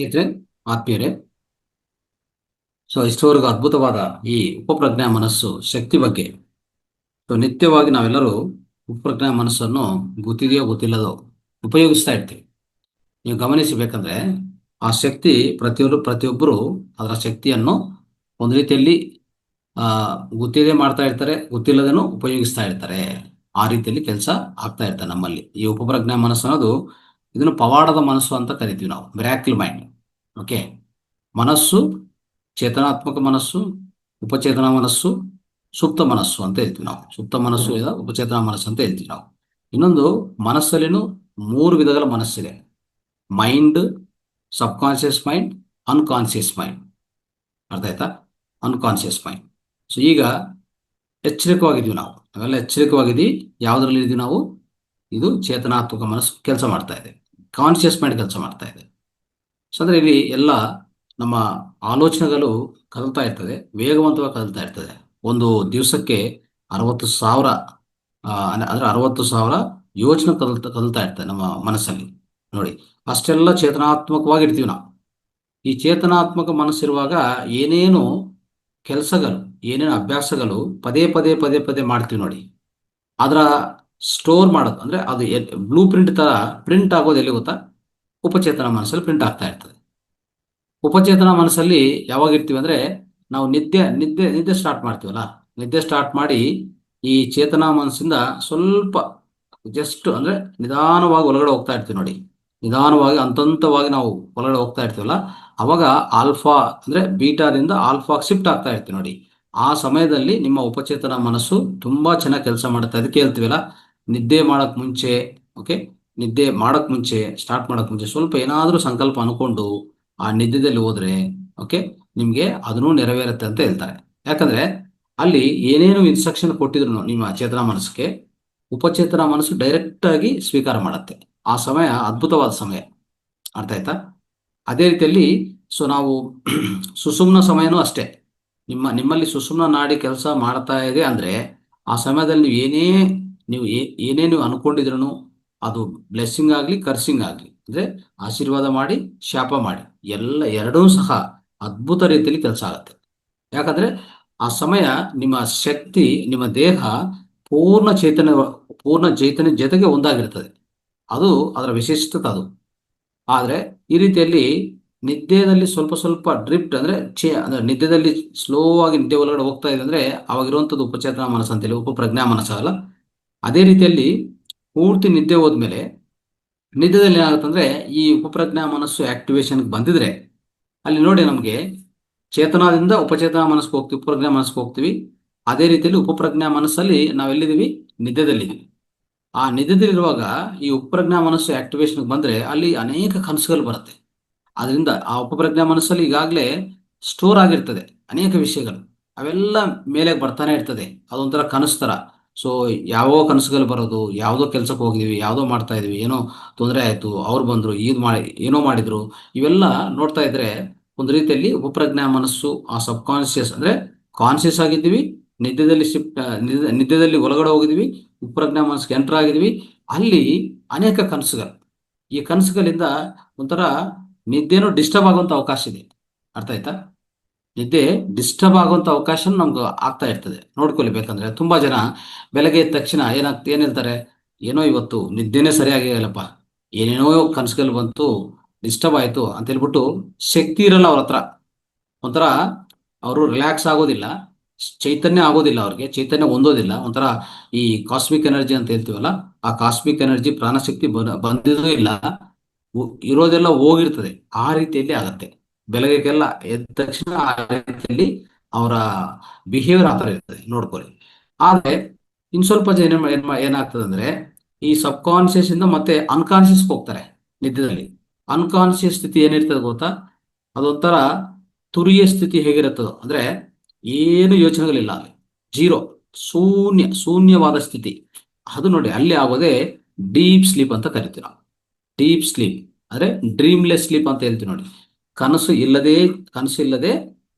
ಸ್ನೇಹಿತರೆ, ಆತ್ಮೀಯರೇ, ಇಷ್ಟವರೆಗೂ ಅದ್ಭುತವಾದ ಈ ಉಪಪ್ರಜ್ಞಾ ಮನಸ್ಸು ಶಕ್ತಿ ಬಗ್ಗೆ ನಿತ್ಯವಾಗಿ ನಾವೆಲ್ಲರೂ ಉಪಪ್ರಜ್ಞಾ ಮನಸ್ಸನ್ನು ಗೊತ್ತಿದೆಯೋ ಗೊತ್ತಿಲ್ಲದೋ ಉಪಯೋಗಿಸ್ತಾ ಇರ್ತೀವಿ. ನೀವು ಗಮನಿಸಬೇಕಂದ್ರೆ ಆ ಶಕ್ತಿ ಪ್ರತಿಯೊಬ್ಬರು ಅದರ ಶಕ್ತಿಯನ್ನು ಒಂದು ರೀತಿಯಲ್ಲಿ ಆ ಗೊತ್ತಿದೆ ಮಾಡ್ತಾ ಇರ್ತಾರೆ, ಗೊತ್ತಿಲ್ಲದೇನೂ ಉಪಯೋಗಿಸ್ತಾ ಇರ್ತಾರೆ. ಆ ರೀತಿಯಲ್ಲಿ ಕೆಲಸ ಆಗ್ತಾ ಇರ್ತಾರೆ ನಮ್ಮಲ್ಲಿ. ಈ ಉಪಪ್ರಜ್ಞಾ ಮನಸ್ಸು ಅನ್ನೋದು ಇದನ್ನು ಪವಾಡದ ಮನಸ್ಸು ಅಂತ ಕರಿತೀವಿ ನಾವು, ಮಿರಾಕಲ್ ಮೈಂಡ್. ಓಕೆ, ಮನಸ್ಸು, ಚೇತನಾತ್ಮಕ ಮನಸ್ಸು, ಉಪಚೇತನ ಮನಸ್ಸು, ಸುಪ್ತ ಮನಸ್ಸು ಅಂತ ಹೇಳ್ತೀವಿ ನಾವು. ಸುಪ್ತ ಮನಸ್ಸು ಇಲ್ಲ, ಉಪಚೇತನ ಮನಸ್ಸು ಅಂತ ಹೇಳ್ತೀವಿ ನಾವು. ಇನ್ನೊಂದು, ಮನಸ್ಸಲ್ಲಿನೂ 3 ವಿಧಗಳ ಮನಸ್ಸಿದೆ: mind, subconscious mind, unconscious mind. ಅರ್ಥ ಆಯ್ತಾ? Unconscious mind. ಈಗ ಎಚ್ಚರಿಕವಾಗಿದ್ದೀವಿ ನಾವೆಲ್ಲ ಎಚ್ಚರಿಕವಾಗಿದ್ದೀವಿ. ಯಾವುದರಲ್ಲಿ ಇದೀವಿ ನಾವು? ಇದು ಚೇತನಾತ್ಮಕ ಮನಸ್ಸು ಕೆಲಸ ಮಾಡ್ತಾ ಇದೆ, ಕಾನ್ಷಿಯಸ್ ಮೈಂಡ್ ಕೆಲಸ ಮಾಡ್ತಾ ಇದೆ. ಅಂದರೆ ಇಲ್ಲಿ ಎಲ್ಲ ನಮ್ಮ ಆಲೋಚನೆಗಳು ಕದಲ್ತಾ ಇರ್ತದೆ, ವೇಗವಂತವಾಗಿ ಕದಲ್ತಾ ಇರ್ತದೆ. ಒಂದು ದಿವಸಕ್ಕೆ 60,000 ಅಂದರೆ 60,000 ಯೋಚನೆ ಕದಲ್ತಾ ಇರ್ತದೆ ನಮ್ಮ ಮನಸ್ಸಲ್ಲಿ. ನೋಡಿ, ಅಷ್ಟೆಲ್ಲ ಚೇತನಾತ್ಮಕವಾಗಿ ಇರ್ತೀವಿ ನಾವು. ಈ ಚೇತನಾತ್ಮಕ ಮನಸ್ಸಿರುವಾಗ ಏನೇನು ಕೆಲಸಗಳು, ಏನೇನು ಅಭ್ಯಾಸಗಳು ಪದೇ ಪದೇ ಪದೇ ಪದೇ ಮಾಡ್ತೀವಿ ನೋಡಿ, ಅದರ ಸ್ಟೋರ್ ಮಾಡೋದು ಅಂದರೆ ಅದು ಬ್ಲೂ ಪ್ರಿಂಟ್ ಥರ ಪ್ರಿಂಟ್ ಆಗೋದು ಎಲ್ಲಿ ಗೊತ್ತಾ? ಉಪಚೇತನ ಮನಸ್ಸಲ್ಲಿ ಪ್ರಿಂಟ್ ಆಗ್ತಾ ಇರ್ತದೆ. ಉಪಚೇತನ ಮನಸ್ಸಲ್ಲಿ ಯಾವಾಗ ಇರ್ತೀವಿ ಅಂದರೆ, ನಾವು ನಿದ್ದೆ ನಿದ್ದೆ ನಿದ್ದೆ ಸ್ಟಾರ್ಟ್ ಮಾಡ್ತೀವಲ್ಲ, ನಿದ್ದೆ ಸ್ಟಾರ್ಟ್ ಮಾಡಿ ಈ ಚೇತನ ಮನಸ್ಸಿಂದ ಸ್ವಲ್ಪ ಜಸ್ಟ್ ಅಂದರೆ ನಿಧಾನವಾಗಿ ಒಳಗಡೆ ಹೋಗ್ತಾ ಇರ್ತೀವಿ ನೋಡಿ. ನಿಧಾನವಾಗಿ ಹಂತವಾಗಿ ನಾವು ಒಳಗಡೆ ಹೋಗ್ತಾ ಇರ್ತೀವಲ್ಲ, ಅವಾಗ ಆಲ್ಫಾ ಅಂದರೆ ಬೀಟಾದಿಂದ ಆಲ್ಫಾ ಶಿಫ್ಟ್ ಆಗ್ತಾ ಇರ್ತೀವಿ ನೋಡಿ. ಆ ಸಮಯದಲ್ಲಿ ನಿಮ್ಮ ಉಪಚೇತನ ಮನಸ್ಸು ತುಂಬ ಚೆನ್ನಾಗಿ ಕೆಲಸ ಮಾಡುತ್ತೆ. ಅದಕ್ಕೆ ಹೇಳ್ತೀವಲ್ಲ, ನಿದ್ದೆ ಮಾಡೋಕ್ಕೆ ಮುಂಚೆ, ಓಕೆ, ನಿದ್ದೆ ಮಾಡೋಕ್ಕೆ ಮುಂಚೆ, ಸ್ಟಾರ್ಟ್ ಮಾಡೋಕ್ಕೆ ಮುಂಚೆ ಸ್ವಲ್ಪ ಏನಾದರೂ ಸಂಕಲ್ಪ ಅನ್ಕೊಂಡು ಆ ನಿದ್ಯದಲ್ಲಿ ಹೋದ್ರೆ, ಓಕೆ, ನಿಮಗೆ ಅದನ್ನು ನೆರವೇರುತ್ತೆ ಅಂತ ಹೇಳ್ತಾರೆ. ಯಾಕಂದ್ರೆ ಅಲ್ಲಿ ಏನೇನು ಇನ್ಸ್ಟ್ರಕ್ಷನ್ ಕೊಟ್ಟಿದ್ರು ನಿಮ್ಮ ಚೇತನ ಮನಸ್ಸಿಗೆ, ಉಪಚೇತನ ಮನಸ್ಸು ಡೈರೆಕ್ಟ್ ಆಗಿ ಸ್ವೀಕಾರ ಮಾಡುತ್ತೆ. ಆ ಸಮಯ ಅದ್ಭುತವಾದ ಸಮಯ. ಅರ್ಥ ಆಯ್ತಾ? ಅದೇ ರೀತಿಯಲ್ಲಿ ನಾವು ಸುಷುಮ್ನ ಸಮಯನೂ ಅಷ್ಟೇ. ನಿಮ್ಮಲ್ಲಿ ಸುಷುಮ್ನ ನಾಡಿ ಕೆಲಸ ಮಾಡ್ತಾ ಇದೆ ಅಂದ್ರೆ, ಆ ಸಮಯದಲ್ಲಿ ನೀವು ಏನೇ ನೀವು ಅನ್ಕೊಂಡಿದ್ರು, ಅದು ಬ್ಲೆಸ್ಸಿಂಗ್ ಆಗಲಿ ಕರ್ಸಿಂಗ್ ಆಗಲಿ, ಅಂದ್ರೆ ಆಶೀರ್ವಾದ ಮಾಡಿ ಶಾಪ ಮಾಡಿ, ಎರಡೂ ಸಹ ಅದ್ಭುತ ರೀತಿಯಲ್ಲಿ ಕೆಲಸ ಆಗುತ್ತೆ. ಯಾಕಂದ್ರೆ ಆ ಸಮಯ ನಿಮ್ಮ ಶಕ್ತಿ, ನಿಮ್ಮ ದೇಹ ಪೂರ್ಣ ಚೈತನ್ಯ ಜೊತೆಗೆ ಒಂದಾಗಿರ್ತದೆ. ಅದು ಅದರ ವಿಶಿಷ್ಟತೆ ಅದು. ಆದರೆ ಈ ರೀತಿಯಲ್ಲಿ ನಿದ್ದೆಯಲ್ಲಿ ಸ್ವಲ್ಪ ಸ್ವಲ್ಪ ಡ್ರಿಫ್ಟ್ ಅಂದರೆ ನಿದ್ದೆದಲ್ಲಿ ಸ್ಲೋ ಆಗಿ ನಿದ್ದೆ ಒಳಗಡೆ ಹೋಗ್ತಾ ಇದೆ ಅಂದರೆ, ಅವಾಗಿರುವಂಥದ್ದು ಉಪಚೇತನ ಮನಸ್ಸು ಅಂತೇಳಿ, ಉಪಪ್ರಜ್ಞಾ ಮನಸ್ಸಲ್ಲ. ಅದೇ ರೀತಿಯಲ್ಲಿ ಪೂರ್ತಿ ನಿದ್ದೆ ಹೋದ್ಮೇಲೆ ನಿದ್ಯದಲ್ಲಿ ಏನಾಗುತ್ತಂದ್ರೆ, ಈ ಉಪಪ್ರಜ್ಞಾ ಮನಸ್ಸು ಆಕ್ಟಿವೇಶನ್ಗೆ ಬಂದಿದ್ರೆ, ಅಲ್ಲಿ ನೋಡಿ ನಮಗೆ ಚೇತನದಿಂದ ಉಪಚೇತನ ಮನಸ್ಸಿಗೆ ಹೋಗ್ತೀವಿ, ಉಪಪ್ರಜ್ಞಾ ಮನಸ್ಸಿಗೆ ಹೋಗ್ತೀವಿ. ಅದೇ ರೀತಿಯಲ್ಲಿ ಉಪಪ್ರಜ್ಞಾ ಮನಸ್ಸಲ್ಲಿ ನಾವೆಲ್ಲಿದ್ದೀವಿ? ನಿದ್ಯದಲ್ಲಿದ್ದೀವಿ. ಆ ನಿದ್ಯದಲ್ಲಿರುವಾಗ ಈ ಉಪಪ್ರಜ್ಞಾ ಮನಸ್ಸು ಆಕ್ಟಿವೇಶನ್ಗೆ ಬಂದರೆ ಅಲ್ಲಿ ಅನೇಕ ಕನಸುಗಳು ಬರುತ್ತೆ. ಅದರಿಂದ ಆ ಉಪಪ್ರಜ್ಞಾ ಮನಸ್ಸಲ್ಲಿ ಈಗಾಗಲೇ ಸ್ಟೋರ್ ಆಗಿರ್ತದೆ ಅನೇಕ ವಿಷಯಗಳು, ಅವೆಲ್ಲ ಮೇಲೆ ಬರ್ತಾನೆ ಇರ್ತದೆ. ಅದೊಂಥರ ಕನಸು ಥರ. ಯಾವ ಕನಸುಗಳು ಬರೋದು, ಯಾವುದೋ ಕೆಲಸಕ್ಕೆ ಹೋಗಿದ್ವಿ, ಯಾವುದೋ ಮಾಡ್ತಾ ಇದ್ವಿ, ಏನೋ ತೊಂದರೆ ಆಯಿತು, ಅವ್ರು ಬಂದರು, ಏನೋ ಮಾಡಿದ್ರು, ಇವೆಲ್ಲ ನೋಡ್ತಾ ಇದ್ರೆ ಒಂದು ರೀತಿಯಲ್ಲಿ ಉಪಪ್ರಜ್ಞಾ ಮನಸ್ಸು, ಆ ಸಬ್ಕಾನ್ಷಿಯಸ್ ಅಂದರೆ ಕಾನ್ಷಿಯಸ್ ಆಗಿದ್ದೀವಿ, ನಿದ್ಯದಲ್ಲಿ ಒಳಗಡೆ ಹೋಗಿದ್ವಿ, ಉಪಪ್ರಜ್ಞಾ ಮನಸ್ಸಿಗೆ ಎಂಟರ್ ಆಗಿದ್ವಿ. ಅಲ್ಲಿ ಅನೇಕ ಕನಸುಗಳು. ಈ ಕನಸುಗಳಿಂದ ಒಂಥರ ನಿದ್ದೆನೂ ಡಿಸ್ಟರ್ಬ್ ಆಗುವಂಥ ಅವಕಾಶ ಇದೆ. ಅರ್ಥ ಆಯ್ತಾ? ನಿದ್ದೆ ಡಿಸ್ಟರ್ಬ್ ಆಗುವಂಥ ಅವಕಾಶ ನಮ್ಗೆ ಆಗ್ತಾ ಇರ್ತದೆ. ನೋಡ್ಕೊಳ್ಬೇಕಂದ್ರೆ ತುಂಬಾ ಜನ ಬೆಳಗ್ಗೆ ಎದ್ದ ತಕ್ಷಣ ಏನ್ ಹೇಳ್ತಾರೆ, ಏನೋ ಇವತ್ತು ನಿದ್ದೆನೇ ಸರಿಯಾಗಿ ಇಲ್ಲಪ್ಪ, ಏನೇನೋ ಕನಸುಗಳು ಬಂತು, ಡಿಸ್ಟರ್ಬ್ ಆಯಿತು ಅಂತ ಹೇಳ್ಬಿಟ್ಟು ಶಕ್ತಿ ಇರಲ್ಲ ಅವ್ರ ಹತ್ರ. ಒಂಥರ ಅವರು ರಿಲ್ಯಾಕ್ಸ್ ಆಗೋದಿಲ್ಲ, ಚೈತನ್ಯ ಆಗೋದಿಲ್ಲ, ಅವ್ರಿಗೆ ಚೈತನ್ಯ ಹೊಂದೋದಿಲ್ಲ. ಒಂಥರ ಈ ಕಾಸ್ಮಿಕ್ ಎನರ್ಜಿ ಅಂತ ಹೇಳ್ತೀವಲ್ಲ, ಆ ಕಾಸ್ಮಿಕ್ ಎನರ್ಜಿ ಪ್ರಾಣಶಕ್ತಿ ಬಂದಿದ್ದೂ ಇಲ್ಲ, ಇರೋದೆಲ್ಲ ಹೋಗಿರ್ತದೆ. ಆ ರೀತಿಯಲ್ಲಿ ಆಗತ್ತೆ. ಬೆಳಗ್ಗೆಗೆಲ್ಲ ಎದ್ದ ತಕ್ಷಣ ಆ ರೀತಿಯಲ್ಲಿ ಅವರ ಬಿಹೇವಿಯರ್ ಆ ಥರ ಇರ್ತದೆ, ನೋಡ್ಕೊಳ್ಳಿ. ಆದ್ರೆ ಇನ್ ಸ್ವಲ್ಪ ಜನ ಏನಾಗ್ತದೆ ಅಂದ್ರೆ, ಈ ಸಬ್ ಕಾನ್ಶಿಯಸ್ ಇಂದ ಮತ್ತೆ ಅನ್ಕಾನ್ಶಿಯಸ್ ಹೋಗ್ತಾರೆ ನಿದ್ಯದಲ್ಲಿ. ಅನ್ಕಾನ್ಶಿಯಸ್ ಸ್ಥಿತಿ ಏನಿರ್ತದೆ ಗೊತ್ತಾ? ಅದೊಂಥರ ತುರಿಯ ಸ್ಥಿತಿ ಹೇಗಿರುತ್ತದೋ ಅಂದ್ರೆ, ಏನು ಯೋಚನೆಗಳಿಲ್ಲ, ಅಲ್ಲಿ ಜೀರೋ, ಶೂನ್ಯವಾದ ಸ್ಥಿತಿ. ಅದು ನೋಡಿ, ಅಲ್ಲಿ ಆಗೋದೇ ಡೀಪ್ ಸ್ಲೀಪ್ ಅಂತ ಕರಿತೀವಿ ನಾವು. ಡೀಪ್ ಸ್ಲೀಪ್ ಅಂದ್ರೆ ಡ್ರೀಮ್ಲೆಸ್ ಸ್ಲೀಪ್ ಅಂತ ಹೇಳ್ತೀವಿ ನೋಡಿ. ಕನಸು ಇಲ್ಲದೆ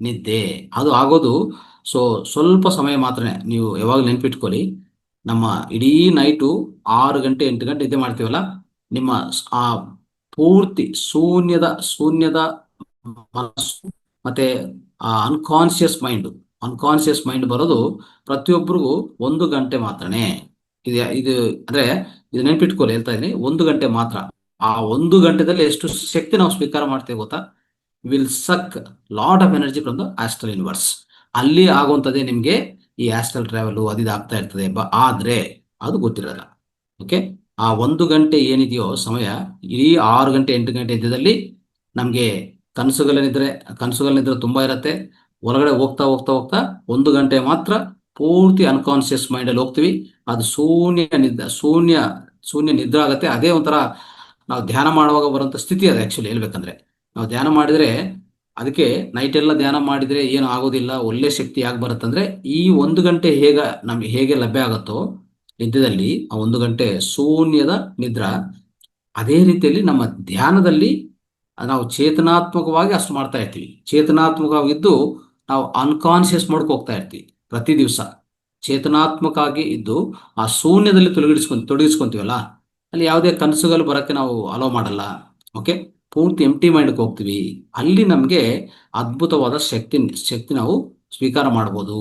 ನಿದ್ದೆ, ಅದು ಆಗೋದು ಸ್ವಲ್ಪ ಸಮಯ ಮಾತ್ರನೇ. ನೀವು ಯಾವಾಗ ನೆನ್ಪಿಟ್ಕೊಳ್ಳಿ, ನಮ್ಮ ಇಡೀ ನೈಟು 6 ಗಂಟೆ 8 ಗಂಟೆ ನಿದ್ದೆ ಮಾಡ್ತೀವಲ್ಲ, ನಿಮ್ಮ ಆ ಪೂರ್ತಿ ಶೂನ್ಯದ ಮನಸ್ಸು ಮತ್ತೆ ಆ ಅನ್ಕಾನ್ಶಿಯಸ್ ಮೈಂಡ್ ಬರೋದು ಪ್ರತಿಯೊಬ್ಬರಿಗೂ 1 ಗಂಟೆ ಮಾತ್ರನೇ. ಇದು ಅಂದ್ರೆ ಇದು ನೆನ್ಪಿಟ್ಕೊಳ್ಳಿ, ಹೇಳ್ತಾ ಇದೀನಿ, 1 ಗಂಟೆ ಮಾತ್ರ. ಆ 1 ಗಂಟೆದಲ್ಲಿ ಎಷ್ಟು ಶಕ್ತಿ ನಾವು ಸ್ವೀಕಾರ ಮಾಡ್ತೇವೆ ಗೊತ್ತಾ? Will suck lot of energy from the astral universe. ಅಲ್ಲಿ ಆಗುವಂಥದ್ದೇ ನಿಮ್ಗೆ ಈ ಆಸ್ಟ್ರಲ್ ಟ್ರಾವೆಲ್ ಅದು ಆಗ್ತಾ ಇರ್ತದೆ. ಆದ್ರೆ ಅದು ಗೊತ್ತಿರಲ್ಲ. ಓಕೆ, ಆ 1 ಗಂಟೆ ಏನಿದೆಯೋ ಸಮಯ, ಇಡೀ 6 ಗಂಟೆ 8 ಗಂಟೆ ಇದ್ದದಲ್ಲಿ ನಮ್ಗೆ ಕನಸುಗಳನ್ನಿದ್ರೆ ತುಂಬಾ ಇರತ್ತೆ. ಹೊರಗಡೆ ಹೋಗ್ತಾ ಹೋಗ್ತಾ ಹೋಗ್ತಾ 1 ಗಂಟೆ ಮಾತ್ರ ಪೂರ್ತಿ ಅನ್ಕಾನ್ಶಿಯಸ್ ಮೈಂಡ್ ಅಲ್ಲಿ ಹೋಗ್ತೀವಿ. ಅದು ಶೂನ್ಯ ನಿದ್ರೆ ಆಗತ್ತೆ. ಅದೇ ಒಂಥರ ನಾವು ಧ್ಯಾನ ಮಾಡುವಾಗ ಬರುವಂತ ಸ್ಥಿತಿ ಅದು. ಆಕ್ಚುಲಿ ಹೇಳ್ಬೇಕಂದ್ರೆ ನಾವು ಧ್ಯಾನ ಮಾಡಿದ್ರೆ, ಅದಕ್ಕೆ ನೈಟ್ ಎಲ್ಲ ಧ್ಯಾನ ಮಾಡಿದ್ರೆ ಏನು ಆಗೋದಿಲ್ಲ, ಒಳ್ಳೆ ಶಕ್ತಿ ಯಾಕೆ ಬರುತ್ತಂದ್ರೆ ಈ 1 ಗಂಟೆ ನಮ್ಗೆ ಹೇಗೆ ಲಭ್ಯ ಆಗುತ್ತೋ ನಿದ್ರೆಯಲ್ಲಿ, ಆ 1 ಗಂಟೆ ಶೂನ್ಯದ ನಿದ್ರ, ಅದೇ ರೀತಿಯಲ್ಲಿ ನಮ್ಮ ಧ್ಯಾನದಲ್ಲಿ ನಾವು ಚೇತನಾತ್ಮಕವಾಗಿ ಅಷ್ಟು ಮಾಡ್ತಾ ಇರ್ತೀವಿ. ಚೇತನಾತ್ಮಕವಾಗಿದ್ದು ನಾವು ಅನ್ಕಾನ್ಶಿಯಸ್ ಮೋಡ್ಗೆ ಹೋಗ್ತಾ ಇರ್ತೀವಿ. ಪ್ರತಿ ದಿವಸ ಚೇತನಾತ್ಮಕ ಆಗಿ ಇದ್ದು ಆ ಶೂನ್ಯದಲ್ಲಿ ತೊಡಗಿಸ್ಕೊಂತೀವಲ್ಲ, ಅಲ್ಲಿ ಯಾವುದೇ ಕನಸುಗಳು ಬರಕ್ಕೆ ನಾವು ಅಲೋ ಮಾಡಲ್ಲ. ಓಕೆ, ಪೂರ್ತಿ ಎಂಟಿ ಮೈಂಡ್ಗೆ ಹೋಗ್ತೀವಿ. ಅಲ್ಲಿ ನಮಗೆ ಅದ್ಭುತವಾದ ಶಕ್ತಿ ನಾವು ಸ್ವೀಕಾರ ಮಾಡ್ಬೋದು.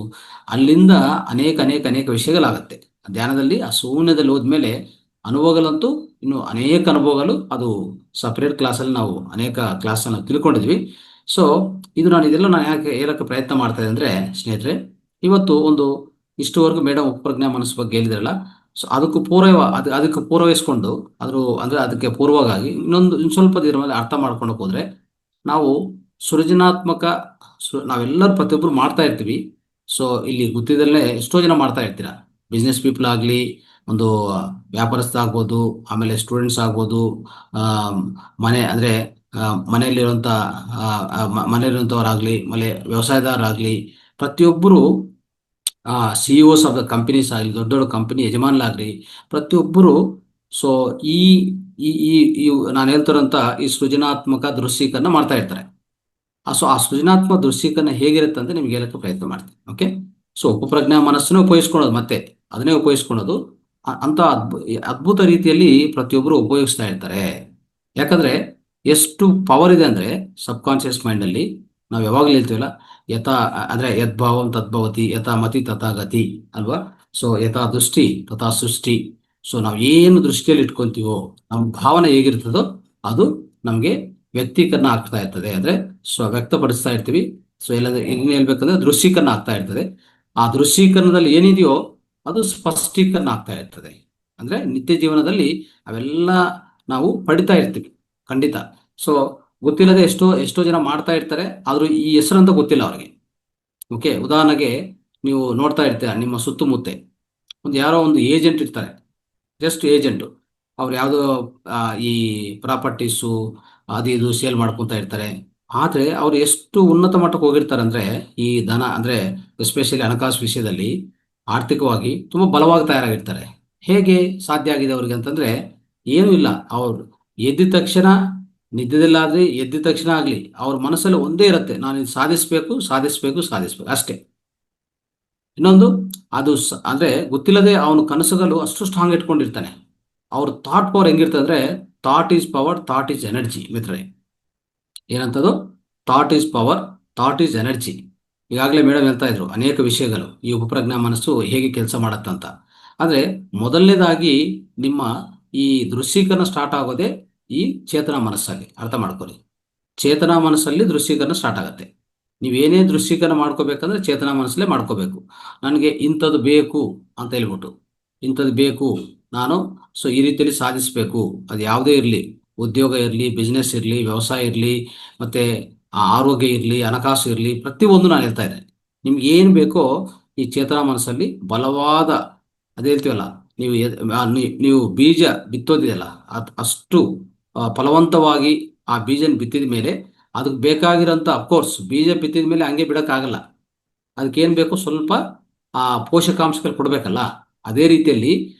ಅಲ್ಲಿಂದ ಅನೇಕ ಅನೇಕ ಅನೇಕ ವಿಷಯಗಳಾಗತ್ತೆ. ಧ್ಯಾನದಲ್ಲಿ ಆ ಶೂನ್ಯದಲ್ಲಿ ಹೋದ್ಮೇಲೆ ಅನುಭವಗಳಂತೂ ಇನ್ನು ಅನೇಕ ಅನುಭವಗಳು, ಅದು ಸಪರೇಟ್ ಕ್ಲಾಸಲ್ಲಿ ನಾವು ಅನೇಕ ಕ್ಲಾಸನ್ನು ತಿಳ್ಕೊಂಡಿದ್ವಿ. ಸೊ ಇದೆಲ್ಲ ನಾನು ಯಾಕೆ ಹೇಳಕ್ಕೆ ಪ್ರಯತ್ನ ಮಾಡ್ತಾ ಇದ್ದೆ ಅಂದ್ರೆ ಸ್ನೇಹಿತರೆ, ಇವತ್ತು ಇಷ್ಟುವರೆಗೂ ಮೇಡಮ್ ಉಪಪ್ರಜ್ಞಾ ಮನಸ್ಸು ಬಗ್ಗೆ ಹೇಳಿದ್ರಲ್ಲ, ಸೊ ಅದಕ್ಕೆ ಪೂರ್ವಹಿಸ್ಕೊಂಡು ಅದಕ್ಕೆ ಪೂರ್ವವಾಗಿ ಇನ್ನು ಸ್ವಲ್ಪ ಇದ್ರ ಮೇಲೆ ಅರ್ಥ ಮಾಡ್ಕೊಂಡು ಹೋದ್ರೆ ನಾವು ಸೃಜನಾತ್ಮಕ ನಾವೆಲ್ಲರೂ ಪ್ರತಿಯೊಬ್ಬರು ಮಾಡ್ತಾ ಇರ್ತೀವಿ. ಸೊ ಇಲ್ಲಿ ಗೊತ್ತಿದ್ದಲ್ಲೇ ಎಷ್ಟೋ ಜನ ಮಾಡ್ತಾ ಇರ್ತೀರ. ಬಿಸ್ನೆಸ್ ಪೀಪಲ್ ಆಗಲಿ, ಒಂದು ವ್ಯಾಪಾರಸ್ಥ ಆಗ್ಬೋದು, ಆಮೇಲೆ ಸ್ಟೂಡೆಂಟ್ಸ್ ಆಗ್ಬೋದು, ಮನೆ ಅಂದರೆ ಮನೆಯಲ್ಲಿರುವಂಥವರಾಗಲಿ, ಆಮೇಲೆ ವ್ಯವಸಾಯದಾರರಾಗಲಿ, ಪ್ರತಿಯೊಬ್ಬರು CEOs ಆಫ್ ದ ಕಂಪನೀಸ್ ಆಗಲಿ, ದೊಡ್ಡ ದೊಡ್ಡ ಕಂಪನಿ ಯಜಮಾನರಾಗಲಿ, ಪ್ರತಿಯೊಬ್ಬರು ಸೊ ಈ ಈ ಈ ಈ ನಾನು ಹೇಳ್ತಿರೋಂಥ ಈ ಸೃಜನಾತ್ಮಕ ದೃಶ್ಯೀಕರಣ ಮಾಡ್ತಾ ಇರ್ತಾರೆ. ಸೊ ಆ ಸೃಜನಾತ್ಮಕ ದೃಶ್ಯೀಕರಣ ಹೇಗಿರುತ್ತೆ ಅಂತ ನಿಮ್ಗೆ ಹೇಳಕ್ಕೆ ಪ್ರಯತ್ನ ಮಾಡ್ತೀನಿ. ಓಕೆ, ಸೊ ಉಪಪ್ರಜ್ಞಾ ಮನಸ್ಸನ್ನೇ ಉಪಯೋಗಿಸ್ಕೊಳ್ಳೋದು, ಮತ್ತೆ ಅದನ್ನೇ ಉಪಯೋಗಿಸ್ಕೊಳ್ಳೋದು ಅಂತ ಅದ್ಭುತ ರೀತಿಯಲ್ಲಿ ಪ್ರತಿಯೊಬ್ಬರು ಉಪಯೋಗಿಸ್ತಾ ಇರ್ತಾರೆ. ಯಾಕಂದ್ರೆ ಎಷ್ಟು ಪವರ್ ಇದೆ ಅಂದ್ರೆ ಸಬ್ ಕಾನ್ಶಿಯಸ್ ಮೈಂಡ್ ಅಲ್ಲಿ, ನಾವು ಯಾವಾಗಲೂ ಹೇಳ್ತೀವಲ್ಲ, ಅಂದ್ರೆ ಯದ್ಭಾವಂ ತದ್ಭವತಿ, ಯಥಾ ಮತಿ ತಥಾ ಗತಿ ಅಲ್ವಾ? ಸೊ ಯಥಾ ದೃಷ್ಟಿ ತಥಾ ಸೃಷ್ಟಿ. ಸೊ ನಾವು ಏನು ದೃಷ್ಟಿಯಲ್ಲಿ ಇಟ್ಕೊಂತೀವೋ, ನಮ್ಮ ಭಾವನೆ ಹೇಗಿರ್ತದೋ ಅದು ನಮಗೆ ವ್ಯಕ್ತೀಕರಣ ಆಗ್ತಾ ಇರ್ತದೆ. ಅಂದ್ರೆ ವ್ಯಕ್ತಪಡಿಸ್ತಾ ಇರ್ತೀವಿ. ಸೊ ಇನ್ನು ಹೇಳ್ಬೇಕಂದ್ರೆ ದೃಶ್ಯೀಕರಣ ಆಗ್ತಾ ಇರ್ತದೆ. ಆ ದೃಶ್ಯೀಕರಣದಲ್ಲಿ ಏನಿದೆಯೋ ಅದು ಸ್ಪಷ್ಟೀಕರಣ ಆಗ್ತಾ ಇರ್ತದೆ. ಅಂದ್ರೆ ನಿತ್ಯ ಜೀವನದಲ್ಲಿ ಅವೆಲ್ಲ ನಾವು ಪಡಿತಾ ಇರ್ತೀವಿ ಖಂಡಿತ. ಸೊ ಗೊತ್ತಿಲ್ಲದೆ ಎಷ್ಟೋ ಜನ ಮಾಡ್ತಾ ಇರ್ತಾರೆ, ಆದ್ರೂ ಈ ಹೆಸರಂತ ಗೊತ್ತಿಲ್ಲ ಅವ್ರಿಗೆ. ಓಕೆ, ಉದಾಹರಣೆಗೆ ನೀವು ನೋಡ್ತಾ ಇರ್ತೀರ ನಿಮ್ಮ ಸುತ್ತಮುತ್ತ ಯಾರೋ ಒಂದು ಏಜೆಂಟ್ ಇರ್ತಾರೆ, ಜಸ್ಟ್ ಏಜೆಂಟು. ಅವ್ರು ಯಾವುದೋ ಈ ಪ್ರಾಪರ್ಟೀಸು ಅದು ಇದು ಸೇಲ್ ಮಾಡ್ಕೊತಾ ಇರ್ತಾರೆ. ಆದ್ರೆ ಅವ್ರು ಎಷ್ಟು ಉನ್ನತ ಮಟ್ಟಕ್ಕೆ ಹೋಗಿರ್ತಾರೆ ಅಂದ್ರೆ, ಈ ಧನ ಅಂದ್ರೆ ಎಸ್ಪೆಷಲಿ ಹಣಕಾಸು ವಿಷಯದಲ್ಲಿ ಆರ್ಥಿಕವಾಗಿ ತುಂಬಾ ಬಲವಾಗಿ ತಯಾರಾಗಿರ್ತಾರೆ. ಹೇಗೆ ಸಾಧ್ಯ ಆಗಿದೆ ಅವ್ರಿಗೆ ಅಂತಂದ್ರೆ, ಏನೂ ಇಲ್ಲ, ಅವ್ರು ಎದ್ದ ತಕ್ಷಣ, ನಿದ್ದೆದಲ್ಲಾಗ್ಲಿ ಎದ್ದ ತಕ್ಷಣ ಆಗ್ಲಿ, ಅವ್ರ ಮನಸ್ಸಲ್ಲಿ ಒಂದೇ ಇರುತ್ತೆ, ನಾನು ಇದು ಸಾಧಿಸ್ಬೇಕು ಸಾಧಿಸ್ಬೇಕು ಸಾಧಿಸ್ಬೇಕು ಅಷ್ಟೇ. ಇನ್ನೊಂದು ಅದು ಅಂದ್ರೆ ಗೊತ್ತಿಲ್ಲದೆ ಅವನು ಕನಸುಗಳು ಅಷ್ಟು ಸ್ಟ್ರಾಂಗ್ ಇಟ್ಕೊಂಡಿರ್ತಾನೆ. ಅವ್ರ ಥಾಟ್ ಪವರ್ ಹೆಂಗಿರ್ತದೆ ಅಂದ್ರೆ, thought is power, thought is energy ಮಿತ್ರರೇ. ಏನಂತದು? Thought is power, thought is energy. ಈಗಾಗಲೇ ಮೇಡಮ್ ಹೇಳ್ತಾ ಇದ್ರು ಅನೇಕ ವಿಷಯಗಳು, ಈ ಉಪಪ್ರಜ್ಞಾ ಮನಸ್ಸು ಹೇಗೆ ಕೆಲಸ ಮಾಡತ್ತಂತ. ಆದ್ರೆ ಮೊದಲನೇದಾಗಿ ನಿಮ್ಮ ಈ ದೃಶ್ಯೀಕರಣ ಸ್ಟಾರ್ಟ್ ಆಗೋದೇ ಈ ಚೇತನಾ ಮನಸ್ಸಲ್ಲಿ. ಅರ್ಥ ಮಾಡ್ಕೊಳ್ಳಿ, ಚೇತನಾ ಮನಸ್ಸಲ್ಲಿ ದೃಶ್ಯೀಕರಣ ಸ್ಟಾರ್ಟ್ ಆಗುತ್ತೆ. ನೀವೇನೇ ದೃಶ್ಯೀಕರಣ ಮಾಡ್ಕೋಬೇಕಂದ್ರೆ ಚೇತನಾ ಮನಸ್ಸಲ್ಲೇ ಮಾಡ್ಕೋಬೇಕು. ನನಗೆ ಇಂಥದ್ದು ಬೇಕು ಅಂತ ಹೇಳ್ಬಿಟ್ಟು, ಇಂಥದ್ದು ಬೇಕು ನಾನು, ಸೊ ಈ ರೀತಿಯಲ್ಲಿ ಸಾಧಿಸಬೇಕು, ಅದು ಯಾವುದೇ ಇರಲಿ, ಉದ್ಯೋಗ ಇರಲಿ, ಬಿಸ್ನೆಸ್ ಇರಲಿ, ವ್ಯವಸಾಯ ಇರಲಿ, ಮತ್ತೆ ಆರೋಗ್ಯ ಇರಲಿ, ಹಣಕಾಸು ಇರಲಿ, ಪ್ರತಿಯೊಂದು ನಾನು ಹೇಳ್ತಾ ಇದ್ದೇನೆ. ನಿಮ್ಗೆ ಏನು ಬೇಕೋ ಈ ಚೇತನಾ ಮನಸ್ಸಲ್ಲಿ ಬಲವಾದ, ಅದೇ ಹೇಳ್ತೀವಲ್ಲ, ನೀವು ಬೀಜ ಬಿತ್ತೋದಿದೆಯಲ್ಲ, ಅಷ್ಟು ಫಲವಂತವಾಗಿ ಆ ಬೀಜನ ಬಿತ್ತಿದ ಮೇಲೆ ಅದಕ್ಕೆ ಬೇಕಾಗಿರೋಂಥ, ಅಫ್ಕೋರ್ಸ್ ಬೀಜ ಬಿತ್ತಿದ ಮೇಲೆ ಹಂಗೆ ಬಿಡೋಕ್ಕಾಗಲ್ಲ, ಅದಕ್ಕೇನು ಬೇಕು, ಸ್ವಲ್ಪ ಪೋಷಕಾಂಶಗಳು ಕೊಡಬೇಕಲ್ಲ. ಅದೇ ರೀತಿಯಲ್ಲಿ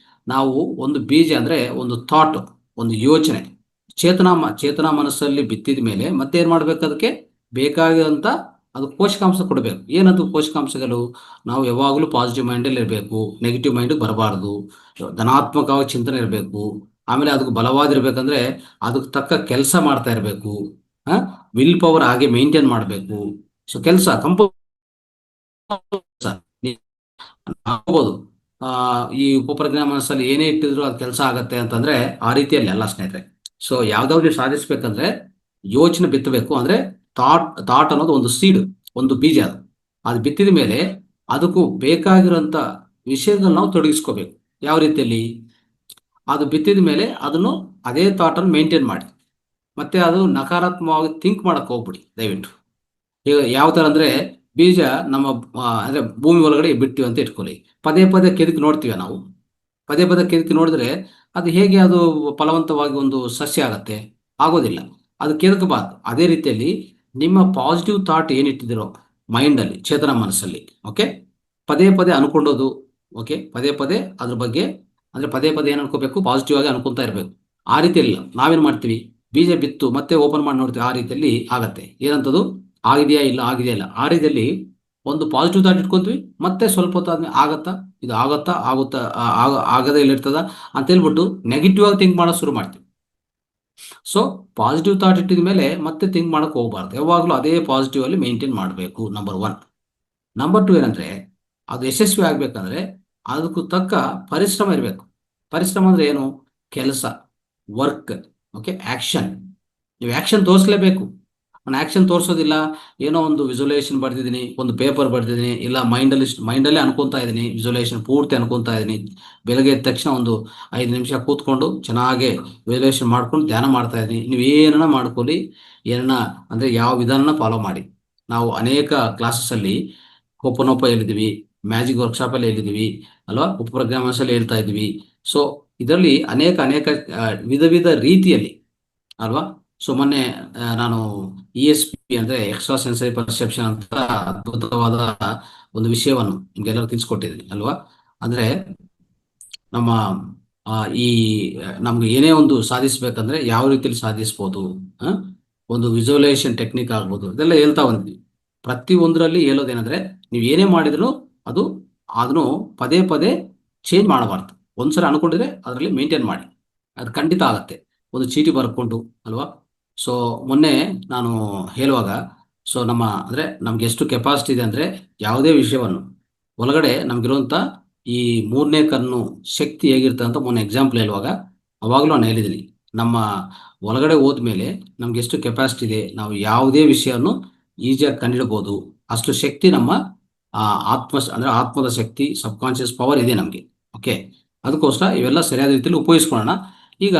ನಾವು ಒಂದು ಬೀಜ ಅಂದ್ರೆ ಒಂದು ಥಾಟ್, ಒಂದು ಯೋಚನೆ ಚೇತನಾ ಮನಸ್ಸಲ್ಲಿ ಬಿತ್ತಿದ ಮೇಲೆ ಮತ್ತೆ ಏನ್ ಮಾಡ್ಬೇಕು, ಅದಕ್ಕೆ ಬೇಕಾಗಿರೋಂಥ ಅದು ಪೋಷಕಾಂಶ ಕೊಡಬೇಕು. ಏನದು ಪೋಷಕಾಂಶಗಳು? ನಾವು ಯಾವಾಗಲೂ ಪಾಸಿಟಿವ್ ಮೈಂಡಲ್ಲಿ ಇರಬೇಕು, ನೆಗೆಟಿವ್ ಮೈಂಡ್ ಬರಬಾರ್ದು, ಧನಾತ್ಮಕವಾಗಿ ಚಿಂತನೆ ಇರಬೇಕು, ಆಮೇಲೆ ಅದಕ್ಕೆ ಬಲವಾದಿರ್ಬೇಕಂದ್ರೆ ಅದಕ್ಕೆ ತಕ್ಕ ಕೆಲಸ ಮಾಡ್ತಾ ಇರಬೇಕು. ವಿಲ್ ಪವರ್ ಹಾಗೆ ಮೇಂಟೈನ್ ಮಾಡಬೇಕು. ಸೊ ಕೆಲಸ ಆಗ್ಬೋದು. ಆ ಈ ಉಪಪ್ರಜ್ಞಾ ಮನಸ್ಸಲ್ಲಿ ಏನೇ ಇಟ್ಟಿದ್ರು ಅದು ಕೆಲಸ ಆಗತ್ತೆ ಅಂತಂದ್ರೆ ಆ ರೀತಿಯಲ್ಲಿ ಅಲ್ಲ ಸ್ನೇಹಿತರೆ. ಸೊ ಯಾವ್ದಾದ್ರು ಸಾಧಿಸ್ಬೇಕಂದ್ರೆ ಯೋಚನೆ ಬಿತ್ತಬೇಕು. ಅಂದ್ರೆ ಥಾಟ್ ಅನ್ನೋದು ಒಂದು ಸೀಡ್, ಒಂದು ಬೀಜ. ಅದು ಬಿತ್ತಿದ ಮೇಲೆ ಅದಕ್ಕೂ ಬೇಕಾಗಿರೋಂಥ ವಿಷಯಗಳನ್ನ ನಾವು ತೊಡಗಿಸ್ಕೋಬೇಕು. ಯಾವ ರೀತಿಯಲ್ಲಿ? ಅದು ಬಿತ್ತಿದ ಮೇಲೆ ಅದನ್ನು ಅದೇ ಥಾಟನ್ನು ಮೇಂಟೈನ್ ಮಾಡಿ. ಮತ್ತೆ ಅದು ನಕಾರಾತ್ಮಕವಾಗಿ ಥಿಂಕ್ ಮಾಡಕ್ ಹೋಗ್ಬಿಡಿ ದಯವಿಟ್ಟು. ಈಗ ಯಾವ ತರ ಅಂದ್ರೆ ಬೀಜ ನಮ್ಮ ಅಂದ್ರೆ ಭೂಮಿ ಒಳಗಡೆ ಬಿಟ್ಟಿವಿ ಅಂತ ಇಟ್ಕೊಳ್ಳಿ. ಪದೇ ಪದೇ ಕೆದಕಿ ನೋಡ್ತೀವಿ ನಾವು. ಪದೇ ಪದೇ ಕೆದಕಿ ನೋಡಿದ್ರೆ ಅದು ಹೇಗೆ ಅದು ಫಲವಂತವಾಗಿ ಒಂದು ಸಸ್ಯ ಆಗತ್ತೆ? ಆಗೋದಿಲ್ಲ. ಅದು ಕೆದಕಬಾರ್ದು. ಅದೇ ರೀತಿಯಲ್ಲಿ ನಿಮ್ಮ ಪಾಸಿಟಿವ್ ಥಾಟ್ ಏನಿಟ್ಟಿದ್ದೀರೋ ಮೈಂಡಲ್ಲಿ, ಚೇತನ ಮನಸ್ಸಲ್ಲಿ, ಓಕೆ, ಪದೇ ಪದೇ ಅನ್ಕೊಂಡೋದು. ಓಕೆ, ಪದೇ ಪದೇ ಅದ್ರ ಬಗ್ಗೆ ಅಂದ್ರೆ ಪದೇ ಪದೇ ಏನು ಅನ್ಕೋಬೇಕು? ಪಾಸಿಟಿವ್ ಆಗಿ ಅನ್ಕೊಂತಾ ಇರಬೇಕು. ಆ ರೀತಿಯಲ್ಲಿ ನಾವೇನ್ ಮಾಡ್ತೀವಿ? ಬೀಜ ಬಿತ್ತು ಮತ್ತೆ ಓಪನ್ ಮಾಡಿ ನೋಡ್ತೀವಿ. ಆ ರೀತಿಯಲ್ಲಿ ಆಗತ್ತೆ. ಏನಂತದು ಆಗಿದೆಯಾ ಇಲ್ಲ, ಆಗಿದೆಯಾ ಇಲ್ಲ, ಆ ರೀತಿಯಲ್ಲಿ ಒಂದು ಪಾಸಿಟಿವ್ ಥಾಟ್ ಇಟ್ಕೊಂತೀವಿ. ಮತ್ತೆ ಸ್ವಲ್ಪ ಹೊತ್ತಾದ್ಮೇಲೆ ಆಗತ್ತಾ, ಇದು ಆಗತ್ತಾ, ಆಗುತ್ತಾ, ಆಗದೇ ಇಲ್ಲ ಇರ್ತದ ಅಂತ ಹೇಳ್ಬಿಟ್ಟು ನೆಗೆಟಿವ್ ಆಗಿ ಥಿಂಕ್ ಮಾಡೋಕೆ ಶುರು ಮಾಡ್ತೀವಿ. ಸೊ ಪಾಸಿಟಿವ್ ಥಾಟ್ ಇಟ್ಟಿದ ಮೇಲೆ ಮತ್ತೆ ಥಿಂಕ್ ಮಾಡಕ್ ಹೋಗ್ಬಾರ್ದು. ಯಾವಾಗಲೂ ಅದೇ ಪಾಸಿಟಿವ್ ಅಲ್ಲಿ ಮೇಂಟೈನ್ ಮಾಡಬೇಕು. ನಂಬರ್ 1. ನಂಬರ್ 2 ಏನಂದ್ರೆ ಅದು ಯಶಸ್ವಿ ಆಗ್ಬೇಕಂದ್ರೆ ಅದಕ್ಕೂ ತಕ್ಕ ಪರಿಶ್ರಮ ಇರಬೇಕು. ಪರಿಶ್ರಮ ಅಂದ್ರೆ ಏನು? ಕೆಲಸ, ವರ್ಕ್, ಓಕೆ, ಆಕ್ಷನ್. ನೀವು ಆಕ್ಷನ್ ತೋರಿಸ್ಲೇಬೇಕು. ನಾನು ಆಕ್ಷನ್ ತೋರಿಸೋದಿಲ್ಲ, ಏನೋ ಒಂದು ವಿಜುವಲೈಸೇಷನ್ ಬರ್ದಿದ್ದೀನಿ, ಒಂದು ಪೇಪರ್ ಬರ್ದಿದ್ದೀನಿ, ಇಲ್ಲ ಮೈಂಡಲ್ಲೇ ಅನ್ಕೊಂತಾ ಇದ್ದೀನಿ, ವಿಜುವಲೈಸೇಷನ್ ಪೂರ್ತಿ ಅನ್ಕೊಂತಾ ಇದ್ದೀನಿ. ಬೆಳಗ್ಗೆ ಎದ್ದ ತಕ್ಷಣ ಒಂದು 5 ನಿಮಿಷ ಕೂತ್ಕೊಂಡು ಚೆನ್ನಾಗಿ ವಿಜುವಲೈಸೇಷನ್ ಮಾಡ್ಕೊಂಡು ಧ್ಯಾನ ಮಾಡ್ತಾ ಇದ್ದೀನಿ. ನೀವು ಏನನ್ನ ಮಾಡ್ಕೊಳ್ಳಿ, ಏನನ್ನ ಅಂದ್ರೆ ಯಾವ ವಿಧಾನನ ಫಾಲೋ ಮಾಡಿ. ನಾವು ಅನೇಕ ಕ್ಲಾಸಸ್ಸಲ್ಲಿ ಹೋಪನೋಪ ಹೇಳಿದ್ವಿ, ಮ್ಯಾಜಿಕ್ ವರ್ಕ್ಶಾಪಲ್ಲಿ ಹೇಳಿದ್ವಿ ಅಲ್ವಾ, ಉಪಪ್ರಜ್ಞಾಮಸಲ್ಲಿ ಹೇಳ್ತಾ ಇದ್ವಿ. ಸೊ ಇದರಲ್ಲಿ ಅನೇಕ ಅನೇಕ ವಿಧ ವಿಧ ರೀತಿಯಲ್ಲಿ ಅಲ್ವಾ. ಸೊ ಮೊನ್ನೆ ನಾನು ESP ಅಂದ್ರೆ ಎಕ್ಸ್ಟ್ರಾ ಸೆನ್ಸರಿ ಪರ್ಸೆಪ್ಷನ್ ಅಂತ ಅದ್ಭುತವಾದ ಒಂದು ವಿಷಯವನ್ನು ನಿಮ್ಗೆಲ್ಲರೂ ತಿಳಿಸ್ಕೊಟ್ಟಿದ್ದೀನಿ ಅಲ್ವಾ. ಅಂದ್ರೆ ನಮ್ಮ ಈ ನಮ್ಗೆ ಏನೇ ಒಂದು ಸಾಧಿಸ್ಬೇಕಂದ್ರೆ ಯಾವ ರೀತಿಯಲ್ಲಿ ಸಾಧಿಸ್ಬೋದು, ಒಂದು ವಿಜುವಲೈಸೇಷನ್ ಟೆಕ್ನಿಕ್ ಆಗ್ಬೋದು, ಇದೆಲ್ಲ ಹೇಳ್ತಾ ಬಂದ್ವಿ. ಪ್ರತಿ ಒಂದರಲ್ಲಿ ಹೇಳೋದೇನಂದ್ರೆ ನೀವು ಏನೇ ಮಾಡಿದ್ರು ಅದು ಅದನ್ನು ಪದೇ ಪದೇ ಚೇಂಜ್ ಮಾಡಬಾರ್ದು. ಒಂದ್ಸಲ ಅನ್ಕೊಂಡಿದ್ರೆ ಅದರಲ್ಲಿ ಮೇಂಟೈನ್ ಮಾಡಿ, ಅದು ಖಂಡಿತ ಆಗತ್ತೆ. ಒಂದು ಚೀಟಿ ಬರ್ಕೊಂಡು ಅಲ್ವಾ. ಸೊ ಮೊನ್ನೆ ನಾನು ಹೇಳುವಾಗ, ಸೊ ಅಂದ್ರೆ ನಮ್ಗೆ ಎಷ್ಟು ಕೆಪಾಸಿಟಿ ಇದೆ ಅಂದ್ರೆ ಯಾವುದೇ ವಿಷಯವನ್ನು ಒಳಗಡೆ ನಮ್ಗಿರುವಂತ ಈ 3ನೇ ಕಣ್ಣು ಶಕ್ತಿ ಹೇಗಿರುತ್ತೆ ಅಂತ ಮೊನ್ನೆ ಎಕ್ಸಾಂಪಲ್ ಹೇಳುವಾಗ ಅವಾಗಲೂ ನಾನು ಹೇಳಿದ್ದೀನಿ. ನಮ್ಮ ಒಳಗಡೆ ಹೋದ್ಮೇಲೆ ನಮ್ಗೆ ಎಷ್ಟು ಕೆಪಾಸಿಟಿ ಇದೆ, ನಾವು ಯಾವುದೇ ವಿಷಯವನ್ನು ಈಸಿಯಾಗಿ ಕಂಡಿಡ್ಬೋದು. ಅಷ್ಟು ಶಕ್ತಿ ನಮ್ಮ ಅಂದ್ರೆ ಆತ್ಮದ ಶಕ್ತಿ, ಸಬ್ ಕಾನ್ಶಿಯಸ್ ಪವರ್ ಇದೆ ನಮಗೆ. ಓಕೆ, ಅದಕ್ಕೋಸ್ಕರ ಇವೆಲ್ಲ ಸರಿಯಾದ ರೀತಿಯಲ್ಲಿ ಉಪಯೋಗಿಸ್ಕೊಳ್ಳೋಣ. ಈಗ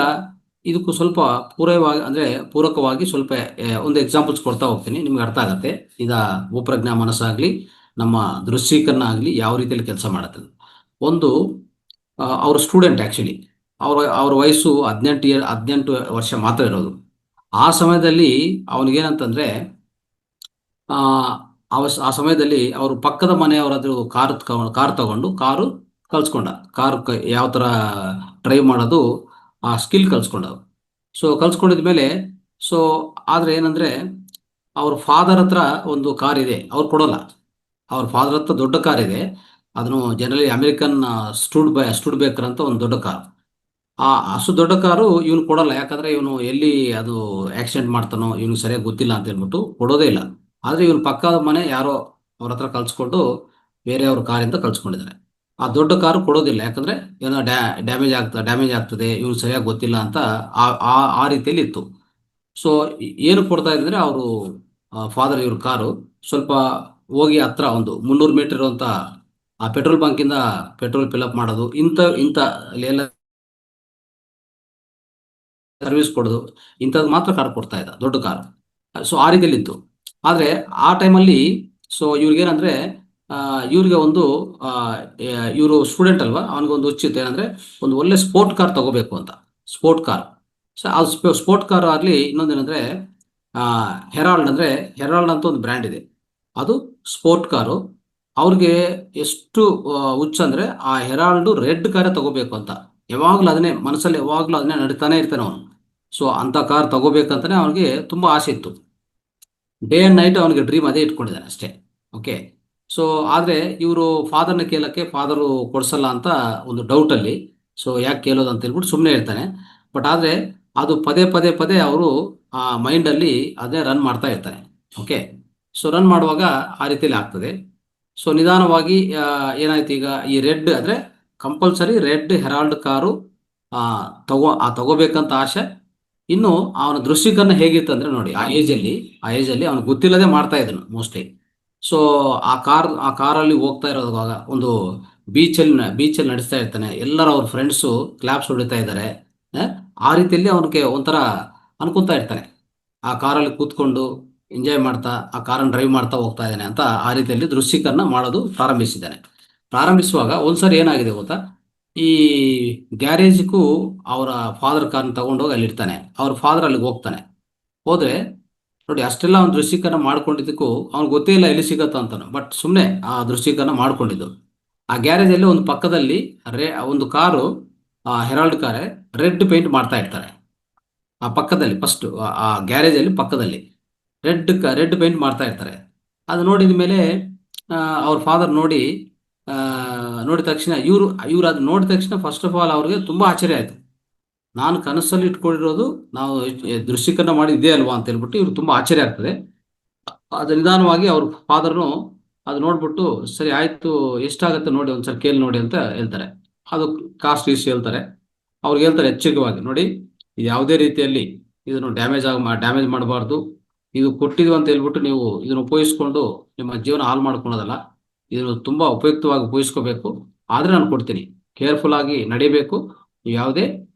ಇದಕ್ಕೂ ಸ್ವಲ್ಪ ಪೂರಕವಾಗಿ ಸ್ವಲ್ಪ ಒಂದು ಎಕ್ಸಾಂಪಲ್ಸ್ ಕೊಡ್ತಾ ಹೋಗ್ತೀನಿ, ನಿಮ್ಗೆ ಅರ್ಥ ಆಗತ್ತೆ. ಈಗ ಭೂಪ್ರಜ್ಞಾ ಮನಸ್ಸಾಗ್ಲಿ, ನಮ್ಮ ದೃಶ್ಯೀಕರಣ ಆಗಲಿ ಯಾವ ರೀತಿಯಲ್ಲಿ ಕೆಲಸ ಮಾಡುತ್ತೆ. ಒಂದು ಅವ್ರ ಸ್ಟೂಡೆಂಟ್ ಆ್ಯಕ್ಚುಲಿ ಅವ್ರ ವಯಸ್ಸು 18 ವರ್ಷ ಮಾತ್ರ ಇರೋದು. ಆ ಸಮಯದಲ್ಲಿ ಅವನಿಗೇನಂತಂದ್ರೆ ಆ ಆ ಸಮಯದಲ್ಲಿ ಅವರು ಪಕ್ಕದ ಮನೆಯವರಾದ್ರು ಕಾರ್ ತಗೊಂಡು ಕಲ್ಸ್ಕೊಂಡ. ಯಾವ ಥರ ಡ್ರೈವ್ ಮಾಡೋದು ಆ ಸ್ಕಿಲ್ ಕಲ್ಸ್ಕೊಂಡವ್ರು. ಸೊ ಕಲ್ಸ್ಕೊಂಡಿದ್ಮೇಲೆ ಸೊ ಆದರೆ ಏನಂದ್ರೆ ಅವ್ರ ಫಾದರ್ ಹತ್ರ ಒಂದು ಕಾರ್ ಇದೆ, ಅವ್ರು ಕೊಡೋಲ್ಲ. ಅವ್ರ ಫಾದರ್ ಹತ್ರ ದೊಡ್ಡ ಕಾರ್ ಇದೆ, ಅದನ್ನು ಜನರಲಿ ಅಮೆರಿಕನ್ ಸ್ಟುಡ್ ಬೇಕರ್ ಅಂತ ಒಂದು ದೊಡ್ಡ ಕಾರ್. ಅಷ್ಟು ದೊಡ್ಡ ಕಾರು ಇವನು ಕೊಡಲ್ಲ. ಯಾಕಂದ್ರೆ ಇವನು ಎಲ್ಲಿ ಅದು ಆಕ್ಸಿಡೆಂಟ್ ಮಾಡ್ತಾನೋ ಇವನು ಸರಿಯಾಗಿ ಗೊತ್ತಿಲ್ಲ ಅಂತ ಹೇಳ್ಬಿಟ್ಟು ಕೊಡೋದೇ ಇಲ್ಲ. ಆದ್ರೆ ಇವನು ಪಕ್ಕದ ಮನೆ ಯಾರೋ ಅವ್ರ ಹತ್ರ ಕಲ್ಸ್ಕೊಂಡು ಬೇರೆಯವ್ರ ಕಾರಿಂದ ಕಲ್ಸ್ಕೊಂಡಿದ್ದಾರೆ. ಆ ದೊಡ್ಡ ಕಾರು ಕೊಡೋದಿಲ್ಲ, ಯಾಕಂದ್ರೆ ಏನೋ ಡ್ಯಾಮೇಜ್ ಆಗ್ತದೆ, ಇವನು ಸರಿಯಾಗಿ ಗೊತ್ತಿಲ್ಲ ಅಂತ ಆ ರೀತಿಯಲ್ಲಿ ಇತ್ತು. ಸೊ ಏನು ಕೊಡ್ತಾ ಇದ್ರೆ ಅವರು ಫಾದರ್ ಇವ್ರ ಕಾರು ಸ್ವಲ್ಪ ಹೋಗಿ ಹತ್ರ ಒಂದು 300 ಮೀಟರ್ ಅಂತ ಆ ಪೆಟ್ರೋಲ್ ಬಂಕಿಂದ ಪೆಟ್ರೋಲ್ ಫಿಲ್ಅಪ್ ಮಾಡೋದು, ಇಂಥ ಎಲ್ಲ ಸರ್ವಿಸ್ ಕೊಡೋದು, ಇಂಥದ್ದು ಮಾತ್ರ ಕಾರ್ ಕೊಡ್ತಾ ಇದ್ದ, ದೊಡ್ಡ ಕಾರ್. ಸೊ ಆ ರೀತಿಯಲ್ಲಿ ಇತ್ತು. ಆದ್ರೆ ಆ ಟೈಮಲ್ಲಿ ಸೊ ಇವ್ರಿಗೇನಂದ್ರೆ ಇವ್ರಿಗೆ ಒಂದು ಇವರು ಸ್ಟೂಡೆಂಟ್ ಅಲ್ವಾ, ಅವನಿಗೊಂದು ಹುಚ್ಚಿತ್ತು. ಏನಂದ್ರೆ ಒಂದು ಒಳ್ಳೆ ಸ್ಪೋರ್ಟ್ ಕಾರ್ ತಗೋಬೇಕು ಅಂತ. Sport car. ಸೊ ಆ ಸ್ಪೋರ್ಟ್ ಕಾರ್ ಆಗಲಿ, ಇನ್ನೊಂದೇನಂದ್ರೆ ಹೆರಾಲ್ಡ್ ಅಂತ ಒಂದು ಬ್ರ್ಯಾಂಡ್ ಇದೆ, ಅದು ಸ್ಪೋರ್ಟ್ ಕಾರು. ಅವ್ರಿಗೆ ಎಷ್ಟು ಹುಚ್ಚ ಅಂದ್ರೆ ಆ ಹೆರಾಲ್ಡ್ ರೆಡ್ ಕಾರೇ ತಗೋಬೇಕು ಅಂತ ಯಾವಾಗ್ಲೂ ಅದನ್ನೇ ಮನಸ್ಸಲ್ಲಿ ಯಾವಾಗ್ಲೂ ಅದನ್ನೇ ನಡೀತಾನೆ ಇರ್ತಾನೆ ಅವನು. ಸೊ ಅಂತ ಕಾರ್ ತಗೋಬೇಕಂತಾನೆ ಅವನಿಗೆ ತುಂಬಾ ಆಸೆ ಇತ್ತು. ಡೇ ಅಂಡ್ ನೈಟ್ ಅವನಿಗೆ ಡ್ರೀಮ್ ಅದೇ ಇಟ್ಕೊಂಡಿದ್ದಾನೆ ಅಷ್ಟೇ. ಓಕೆ, ಸೊ ಆದ್ರೆ ಇವರು ಫಾದರ್ನ ಕೇಳಕ್ಕೆ ಫಾದರು ಕೊಡ್ಸಲ್ಲ ಅಂತ ಒಂದು ಡೌಟ್ ಅಲ್ಲಿ, ಸೊ ಯಾಕೆ ಕೇಳೋದು ಅಂತ ಹೇಳ್ಬಿಟ್ಟು ಸುಮ್ಮನೆ ಇರ್ತಾನೆ. ಬಟ್ ಆದರೆ ಅದು ಪದೇ ಪದೇ ಪದೇ ಅವರು ಆ ಮೈಂಡಲ್ಲಿ ಅದೇ ರನ್ ಮಾಡ್ತಾ ಇರ್ತಾರೆ. ಓಕೆ, ಸೊ ರನ್ ಮಾಡುವಾಗ ಆ ರೀತಿಯಲ್ಲಿ ಆಗ್ತದೆ. ಸೊ ನಿಧಾನವಾಗಿ ಏನಾಯ್ತು, ಈಗ ಈ ರೆಡ್ ಅಂದರೆ ಕಂಪಲ್ಸರಿ ರೆಡ್ ಹೆರಾಲ್ಡ್ ಕಾರು ತಗೋಬೇಕಂತ ಆಸೆ. ಇನ್ನು ಅವನ ದೃಷ್ಟಿಕೋನ ಹೇಗಿತ್ತು ಅಂದರೆ ನೋಡಿ, ಆ ಏಜಲ್ಲಿ ಅವನು ಗೊತ್ತಿಲ್ಲದೆ ಮಾಡ್ತಾ ಇದ್ದನು ಮೋಸ್ಟ್ಲಿ. ಸೊ ಆ ಕಾರಲ್ಲಿ ಹೋಗ್ತಾ ಇರೋವಾಗ ಒಂದು ಬೀಚಲ್ಲಿ ನಡೆಸ್ತಾ ಇರ್ತಾನೆ, ಎಲ್ಲರೂ ಅವ್ರ ಫ್ರೆಂಡ್ಸು ಕ್ಲಾಪ್ಸ್ ಹೊಡಿತಾ ಇದ್ದಾರೆ. ಆ ಆ ರೀತಿಯಲ್ಲಿ ಅವನಿಗೆ ಒಂಥರ ಅನ್ಕೊಂತಾ ಇರ್ತಾನೆ, ಆ ಕಾರಲ್ಲಿ ಕೂತ್ಕೊಂಡು ಎಂಜಾಯ್ ಮಾಡ್ತಾ ಆ ಕಾರನ್ನು ಡ್ರೈವ್ ಮಾಡ್ತಾ ಹೋಗ್ತಾ ಇದ್ದಾನೆ ಅಂತ. ಆ ರೀತಿಯಲ್ಲಿ ದೃಶ್ಯೀಕರಣ ಮಾಡೋದು ಪ್ರಾರಂಭಿಸಿದ್ದಾನೆ. ಪ್ರಾರಂಭಿಸುವಾಗ ಒಂದ್ಸರಿ ಏನಾಗಿದೆ ಗೊತ್ತಾ, ಈ ಗ್ಯಾರೇಜ್ಗೂ ಅವರ ಫಾದರ್ ಕಾರ್ನ ತಗೊಂಡೋಗಿ ಅಲ್ಲಿ ಇಡ್ತಾನೆ. ಅವ್ರ ಫಾದರ್ ಅಲ್ಲಿಗೆ ಹೋಗ್ತಾನೆ. ಹೋದ್ರೆ ನೋಡಿ, ಅಷ್ಟೆಲ್ಲ ಅವ್ನು ದೃಶ್ಯೀಕರಣ ಮಾಡ್ಕೊಂಡಿದ್ದಕ್ಕೂ ಅವ್ನಿಗೆ ಗೊತ್ತೇ ಇಲ್ಲ ಎಲ್ಲಿ ಸಿಗತ್ತ ಅಂತಾನು. ಬಟ್ ಸುಮ್ಮನೆ ಆ ದೃಶ್ಯೀಕರಣ ಮಾಡ್ಕೊಂಡಿದ್ದು. ಆ ಗ್ಯಾರೇಜಲ್ಲಿ ಒಂದು ಪಕ್ಕದಲ್ಲಿ ಒಂದು ಕಾರು, ಹೆರಾಲ್ಡ್ ಕಾರೇ, ರೆಡ್ ಪೇಂಟ್ ಮಾಡ್ತಾ ಇರ್ತಾರೆ ಆ ಪಕ್ಕದಲ್ಲಿ. ಫಸ್ಟ್ ಆ ಗ್ಯಾರೇಜಲ್ಲಿ ಪಕ್ಕದಲ್ಲಿ ರೆಡ್ ಪೇಂಟ್ ಮಾಡ್ತಾ ಇರ್ತಾರೆ. ಅದು ನೋಡಿದ ಮೇಲೆ ಅವ್ರ ಫಾದರ್ ನೋಡಿದ ತಕ್ಷಣ ಇವ್ರು ಅದು ನೋಡಿದ ತಕ್ಷಣ ಫಸ್ಟ್ ಆಫ್ ಆಲ್ ಅವ್ರಿಗೆ ತುಂಬ ಆಶ್ಚರ್ಯ ಆಯಿತು. ನಾನು ಕನಸಲ್ಲಿ ಇಟ್ಕೊಂಡಿರೋದು ನಾವು ದೃಶ್ಯೀಕರಣ ಮಾಡಿ ಇದೇ ಅಲ್ವಾ ಅಂತ ಹೇಳ್ಬಿಟ್ಟು ಇವ್ರು ತುಂಬ ಆಶ್ಚರ್ಯ ಆಗ್ತದೆ. ಅದು ನಿಧಾನವಾಗಿ ಅವ್ರ ಫಾದರ್ನು ಅದು ನೋಡ್ಬಿಟ್ಟು, ಸರಿ ಆಯಿತು, ಎಷ್ಟಾಗುತ್ತೆ ನೋಡಿ ಒಂದ್ಸರಿ ಕೇಳಿ ನೋಡಿ ಅಂತ ಹೇಳ್ತಾರೆ. ಅದು ಕಾಸ್ಟ್ ಇಷ್ಟು ಹೇಳ್ತಾರೆ. ಅವ್ರಿಗೆ ಹೇಳ್ತಾರೆ ಎಚ್ಚರಿಕವಾಗಿ, ನೋಡಿ ಇದು ಯಾವುದೇ ರೀತಿಯಲ್ಲಿ ಇದನ್ನು ಡ್ಯಾಮೇಜ್ ಮಾಡಬಾರ್ದು. ಇದು ಕೊಟ್ಟಿದ್ವು ಅಂತ ಹೇಳ್ಬಿಟ್ಟು ನೀವು ಇದನ್ನು ಉಪಯೋಗಿಸ್ಕೊಂಡು ನಿಮ್ಮ ಜೀವನ ಹಾಳು ಮಾಡ್ಕೊಳೋದಲ್ಲ. ಇದನ್ನು ತುಂಬ ಉಪಯುಕ್ತವಾಗಿ ಉಪಯೋಗಿಸ್ಕೋಬೇಕು. ಆದರೆ ನಾನು ಕೊಡ್ತೀನಿ, ಕೇರ್ಫುಲ್ ಆಗಿ ನಡಿಬೇಕು. ನೀವು ಯಾವುದೇ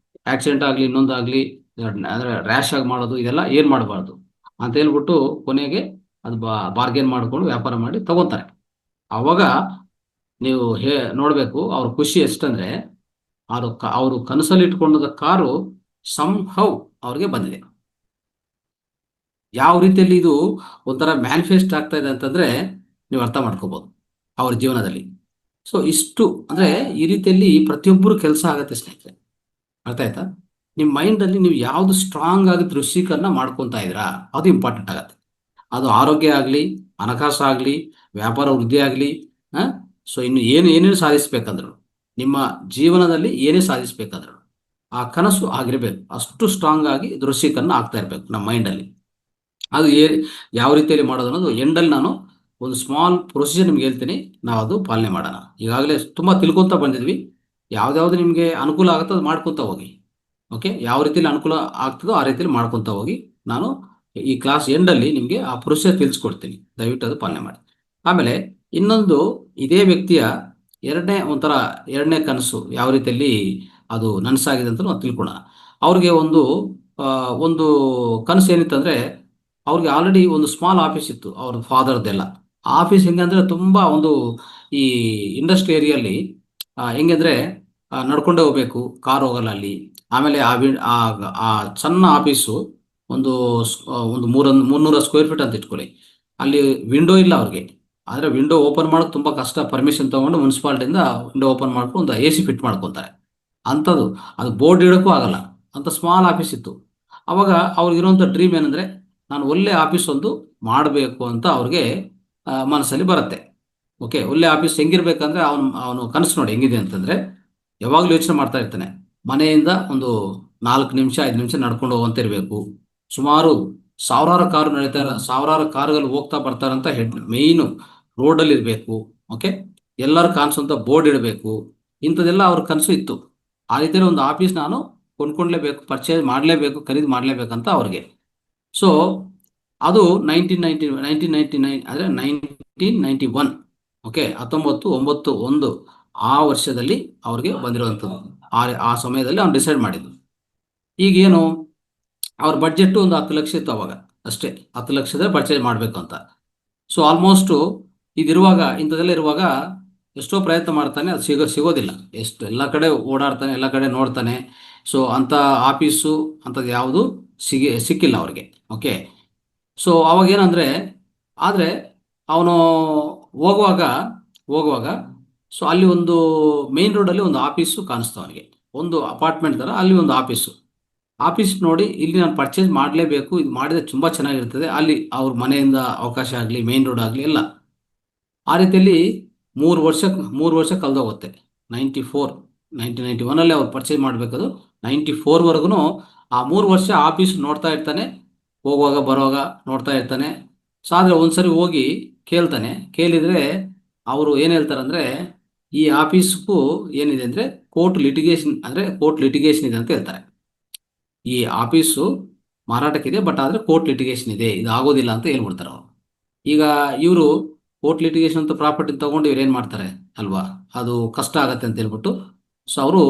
ಆಕ್ಸಿಡೆಂಟ್ ಆಗಲಿ ಇನ್ನೊಂದಾಗಲಿ ಅಂದರೆ ರ್ಯಾಶ್ ಆಗಿ ಮಾಡೋದು ಇದೆಲ್ಲ ಏನು ಮಾಡಬಾರ್ದು ಅಂತ ಹೇಳ್ಬಿಟ್ಟು ಕೊನೆಗೆ ಅದು ಬಾರ್ಗೇನ್ ಮಾಡಿಕೊಂಡು ವ್ಯಾಪಾರ ಮಾಡಿ ತಗೋತಾರೆ. ಅವಾಗ ನೀವು ನೋಡಬೇಕು ಅವ್ರ ಖುಷಿ ಎಷ್ಟಂದ್ರೆ, ಅವರು ಕನಸಲ್ಲಿ ಇಟ್ಕೊಂಡದ ಕಾರು ಹೌ ಅವ್ರಿಗೆ ಬಂದಿದೆ. ಯಾವ ರೀತಿಯಲ್ಲಿ ಇದು ಒಂಥರ ಮ್ಯಾನಿಫೆಸ್ಟ್ ಆಗ್ತಾ ಇದೆ ಅಂತಂದ್ರೆ ನೀವು ಅರ್ಥ ಮಾಡ್ಕೋಬಹುದು ಅವ್ರ ಜೀವನದಲ್ಲಿ. ಸೊ ಇಷ್ಟು ಅಂದ್ರೆ ಈ ರೀತಿಯಲ್ಲಿ ಪ್ರತಿಯೊಬ್ಬರು ಕೆಲಸ ಆಗತ್ತೆ ಸ್ನೇಹಿತರೆ. ಅರ್ಥ ಆಯ್ತಾ? ನಿಮ್ಮ ಮೈಂಡಲ್ಲಿ ನೀವು ಯಾವ್ದು ಸ್ಟ್ರಾಂಗ್ ಆಗಿ ದೃಶ್ಯೀಕರಣ ಮಾಡ್ಕೊತಾ ಇದ್ದೀರಾ ಅದು ಇಂಪಾರ್ಟೆಂಟ್ ಆಗತ್ತೆ. ಅದು ಆರೋಗ್ಯ ಆಗಲಿ, ಹಣಕಾಸು ಆಗಲಿ, ವ್ಯಾಪಾರ ವೃದ್ಧಿ ಆಗಲಿ, ಸೊ ಇನ್ನು ಏನೇನು ಸಾಧಿಸ್ಬೇಕಂದ್ರು, ನಿಮ್ಮ ಜೀವನದಲ್ಲಿ ಏನೇ ಸಾಧಿಸ್ಬೇಕಂದ್ರು ಆ ಕನಸು ಆಗಿರ್ಬೇಕು. ಅಷ್ಟು ಸ್ಟ್ರಾಂಗ್ ಆಗಿ ದೃಶ್ಯೀಕರಣ ಆಗ್ತಾ ಇರಬೇಕು ನಮ್ಮ ಮೈಂಡಲ್ಲಿ. ಅದು ಯಾವ ರೀತಿಯಲ್ಲಿ ಮಾಡೋದು ಅನ್ನೋದು ಎಂಡಲ್ಲಿ ನಾನು ಒಂದು ಸ್ಮಾಲ್ ಪ್ರೊಸೀಜರ್ ನಿಮ್ಗೆ ಹೇಳ್ತೀನಿ, ನಾವು ಅದು ಪಾಲನೆ ಮಾಡೋಣ. ಈಗಾಗಲೇ ತುಂಬ ತಿಳ್ಕೊತಾ ಬಂದಿದ್ವಿ. ಯಾವ್ದಾವ್ದು ನಿಮಗೆ ಅನುಕೂಲ ಆಗುತ್ತೋ ಅದು ಮಾಡ್ಕೊತಾ ಹೋಗಿ. ಓಕೆ, ಯಾವ ರೀತಿಯಲ್ಲಿ ಅನುಕೂಲ ಆಗ್ತದೋ ಆ ರೀತಿಯಲ್ಲಿ ಮಾಡ್ಕೊತಾ ಹೋಗಿ. ನಾನು ಈ ಕ್ಲಾಸ್ ಎಂಡಲ್ಲಿ ನಿಮಗೆ ಆ ಪ್ರೊಸೀಜರ್ ತಿಳಿಸ್ಕೊಡ್ತೀನಿ, ದಯವಿಟ್ಟು ಅದು ಪಾಲನೆ ಮಾಡಿ. ಆಮೇಲೆ ಇನ್ನೊಂದು, ಇದೇ ವ್ಯಕ್ತಿಯ ಎರಡನೇ ಕನಸು ಯಾವ ರೀತಿಯಲ್ಲಿ ಅದು ನನಸಾಗಿದೆ ಅಂತ ನಾವು ತಿಳ್ಕೊಳ್ಳೋಣ. ಅವ್ರಿಗೆ ಒಂದು ಕನಸು ಏನಿತ್ತಂದ್ರೆ, ಅವ್ರಿಗೆ ಆಲ್ರೆಡಿ ಒಂದು ಸ್ಮಾಲ್ ಆಫೀಸ್ ಇತ್ತು ಅವ್ರ ಫಾದರ್ದೆಲ್ಲ. ಆಫೀಸ್ ಹೆಂಗಂದ್ರೆ ತುಂಬ ಈ ಇಂಡಸ್ಟ್ರಿ ಏರಿಯಲ್ಲಿ ಹೆಂಗಂದ್ರೆ ನಡ್ಕೊಂಡೇ ಹೋಗ್ಬೇಕು, ಕಾರ್ ಹೋಗಲ್ಲ ಅಲ್ಲಿ. ಆಮೇಲೆ ಆ ಸಣ್ಣ ಆಫೀಸು ಒಂದು 300 ಸ್ಕ್ವೇರ್ ಫೀಟ್ ಅಂತ ಇಟ್ಕೊಳ್ಳಿ. ಅಲ್ಲಿ ವಿಂಡೋ ಇಲ್ಲ ಅವ್ರಿಗೆ. ಆದರೆ ವಿಂಡೋ ಓಪನ್ ಮಾಡೋದು ತುಂಬ ಕಷ್ಟ. ಪರ್ಮಿಷನ್ ತೊಗೊಂಡು ಮುನ್ಸಿಪಾಲ್ಟಿಯಿಂದ ವಿಂಡೋ ಓಪನ್ ಮಾಡ್ಕೊಂಡು ಒಂದು AC ಫಿಟ್ ಮಾಡ್ಕೊತಾರೆ. ಅಂಥದ್ದು ಅದು ಬೋರ್ಡ್ ಇಡೋಕ್ಕೂ ಆಗಲ್ಲ, ಅಂತ ಸ್ಮಾಲ್ ಆಫೀಸ್ ಇತ್ತು. ಅವಾಗ ಅವ್ರಿಗಿರುವಂಥ ಡ್ರೀಮ್ ಏನಂದರೆ, ನಾನು ಒಳ್ಳೆ ಆಫೀಸ್ ಒಂದು ಮಾಡಬೇಕು ಅಂತ ಅವ್ರಿಗೆ ಮನಸ್ಸಲ್ಲಿ ಬರುತ್ತೆ. ಓಕೆ, ಒಳ್ಳೆ ಆಫೀಸ್ ಹೆಂಗಿರ್ಬೇಕಂದ್ರೆ ಅವನು ಕನಸು ನೋಡಿ ಹೆಂಗಿದೆ ಅಂತಂದರೆ, ಯಾವಾಗಲೂ ಯೋಚನೆ ಮಾಡ್ತಾ ಇರ್ತಾನೆ, ಮನೆಯಿಂದ ಒಂದು 4 ನಿಮಿಷ 5 ನಿಮಿಷ ನಡ್ಕೊಂಡು ಹೋಗುವಂತ ಇರಬೇಕು. ಸುಮಾರು ಸಾವಿರಾರು ಕಾರುಗಳು ಹೋಗ್ತಾ ಬರ್ತಾರಂತ ಮೇಯ್ನು ರೋಡಲ್ಲಿ ಇರಬೇಕು. ಓಕೆ, ಎಲ್ಲರೂ ಕಾಣಿಸುವಂತ ಬೋರ್ಡ್ ಇಡಬೇಕು. ಇಂಥದ್ದೆಲ್ಲ ಅವ್ರ ಕನಸು ಇತ್ತು. ಆ ರೀತಿಯಲ್ಲಿ ಒಂದು ಆಫೀಸ್ ನಾನು ಕೊಂಡ್ಕೊಳ್ಲೇಬೇಕು, ಪರ್ಚೇಸ್ ಮಾಡಲೇಬೇಕು, ಖರೀದಿ ಮಾಡಲೇಬೇಕಂತ ಅವ್ರಿಗೆ. ಸೊ ಅದು 1999 ಅಂದರೆ 1991. ಓಕೆ, 1991 ಆ ವರ್ಷದಲ್ಲಿ ಅವ್ರಿಗೆ ಬಂದಿರುವಂಥದ್ದು. ಆ ಸಮಯದಲ್ಲಿ ಅವ್ನು ಡಿಸೈಡ್ ಮಾಡಿದ್ದು. ಈಗೇನು ಅವ್ರ ಬಡ್ಜೆಟ್ ಒಂದು 10 ಲಕ್ಷ ಇತ್ತು ಅವಾಗ, ಅಷ್ಟೇ. 10 ಲಕ್ಷದ ಪರ್ಚೇಸ್ ಮಾಡಬೇಕು ಅಂತ. ಸೊ ಆಲ್ಮೋಸ್ಟು ಇಂಥದ್ದೆಲ್ಲ ಇರುವಾಗ ಎಷ್ಟೋ ಪ್ರಯತ್ನ ಮಾಡ್ತಾನೆ, ಅದು ಸಿಗೋದಿಲ್ಲ. ಎಲ್ಲ ಕಡೆ ಓಡಾಡ್ತಾನೆ, ಎಲ್ಲ ಕಡೆ ನೋಡ್ತಾನೆ. ಸೊ ಅಂಥ ಆಫೀಸು ಅಂಥದ್ದು ಯಾವುದು ಸಿಕ್ಕಿಲ್ಲ ಅವ್ರಿಗೆ. ಓಕೆ, ಸೊ ಅವಾಗ ಏನಂದರೆ, ಆದರೆ ಅವನು ಹೋಗುವಾಗ ಸೊ ಅಲ್ಲಿ ಒಂದು ಮೇನ್ ರೋಡಲ್ಲಿ ಒಂದು ಆಫೀಸು ಕಾಣಿಸ್ತು ಅವನಿಗೆ, ಒಂದು ಅಪಾರ್ಟ್ಮೆಂಟ್ ಥರ. ಅಲ್ಲಿ ಒಂದು ಆಫೀಸ್ ನೋಡಿ, ಇಲ್ಲಿ ನಾನು ಪರ್ಚೇಸ್ ಮಾಡಲೇಬೇಕು, ಇದು ಮಾಡಿದರೆ ತುಂಬ ಚೆನ್ನಾಗಿರ್ತದೆ. ಅಲ್ಲಿ ಅವ್ರ ಮನೆಯಿಂದ ಅವಕಾಶ ಆಗಲಿ, ಮೇನ್ ರೋಡ್ ಆಗಲಿ ಎಲ್ಲ. ಆ ರೀತಿಯಲ್ಲಿ 3 ವರ್ಷ ಕಳೆದೋಗುತ್ತೆ. 1991 ಅವ್ರು ಪರ್ಚೇಸ್ ಮಾಡಬೇಕದು 94ವರೆಗೂ ಆ 3 ವರ್ಷ ಆಫೀಸ್ ನೋಡ್ತಾ ಇರ್ತಾನೆ, ಹೋಗುವಾಗ ಬರುವಾಗ ನೋಡ್ತಾ ಇರ್ತಾನೆ. ಸೊ ಆದರೆ ಒಂದ್ಸರಿ ಹೋಗಿ ಕೇಳ್ತಾನೆ. ಕೇಳಿದರೆ ಅವರು ಏನು ಹೇಳ್ತಾರಂದ್ರೆ, ಈ ಆಫೀಸ್ಗೂ ಏನಿದೆ ಅಂದರೆ ಕೋರ್ಟ್ ಲಿಟಿಗೇಷನ್ ಇದೆ ಅಂತ ಹೇಳ್ತಾರೆ. ಈ ಆಫೀಸು ಮಾರಾಟಕ್ಕಿದೆ, ಬಟ್ ಆದರೆ ಕೋರ್ಟ್ ಲಿಟಿಗೇಷನ್ ಇದೆ, ಇದು ಆಗೋದಿಲ್ಲ ಅಂತ ಹೇಳ್ಬಿಡ್ತಾರೆ ಅವರು. ಈಗ ಇವರು ಕೋರ್ಟ್ ಲಿಟಿಗೇಷನ್ ಅಂತ ಪ್ರಾಪರ್ಟಿ ತಗೊಂಡು ಇವ್ರು ಏನು ಮಾಡ್ತಾರೆ ಅಲ್ವಾ, ಅದು ಕಷ್ಟ ಆಗತ್ತೆ ಅಂತ ಹೇಳ್ಬಿಟ್ಟು. ಸೊ ಅವರು